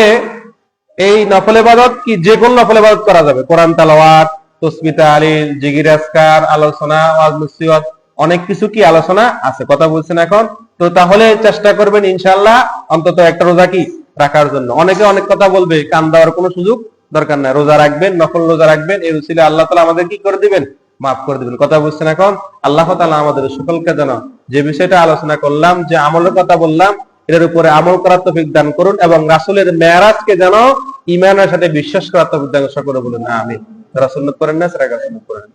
এই নফল ইবাদত কি যে কোন নফল ইবাদত করা যাবে, কোরআন তেলাওয়াত, তসবিহ তাহলিল, জিকির আজকার, আলোচনা, ওয়াজ নসিহত, অনেক কিছু কি আলোচনা আছে, কথা বলছেন এখন। তো তাহলে চেষ্টা করবেন ইনশাআল্লাহ অন্তত একটা রোজা কি রাখার জন্য। অনেকে অনেক কথা বলবে, কান দেওয়ার কোনো সুযোগ দরকার নাই। রোজা রাখবেন, নফল রোজা রাখবেন, এই উসিলে আল্লাহ তাআলা আমাদের কি করে দিবেন, মাফ করে দিবেন, কথা বুঝছেন এখন। আল্লাহ তাআলা আমাদের সকলকে যেন যে বিষয়টা আলোচনা করলাম, যে আমলের কথা বললাম, এর উপরে আমল করার তৌফিক দান করুন, এবং রাসূলের মেরাজকে যেন ঈমানের সাথে বিশ্বাস করার তৌফিক দান করে বলুন আমিন। রাসূল করেন না, সেটা রাসূল করেন।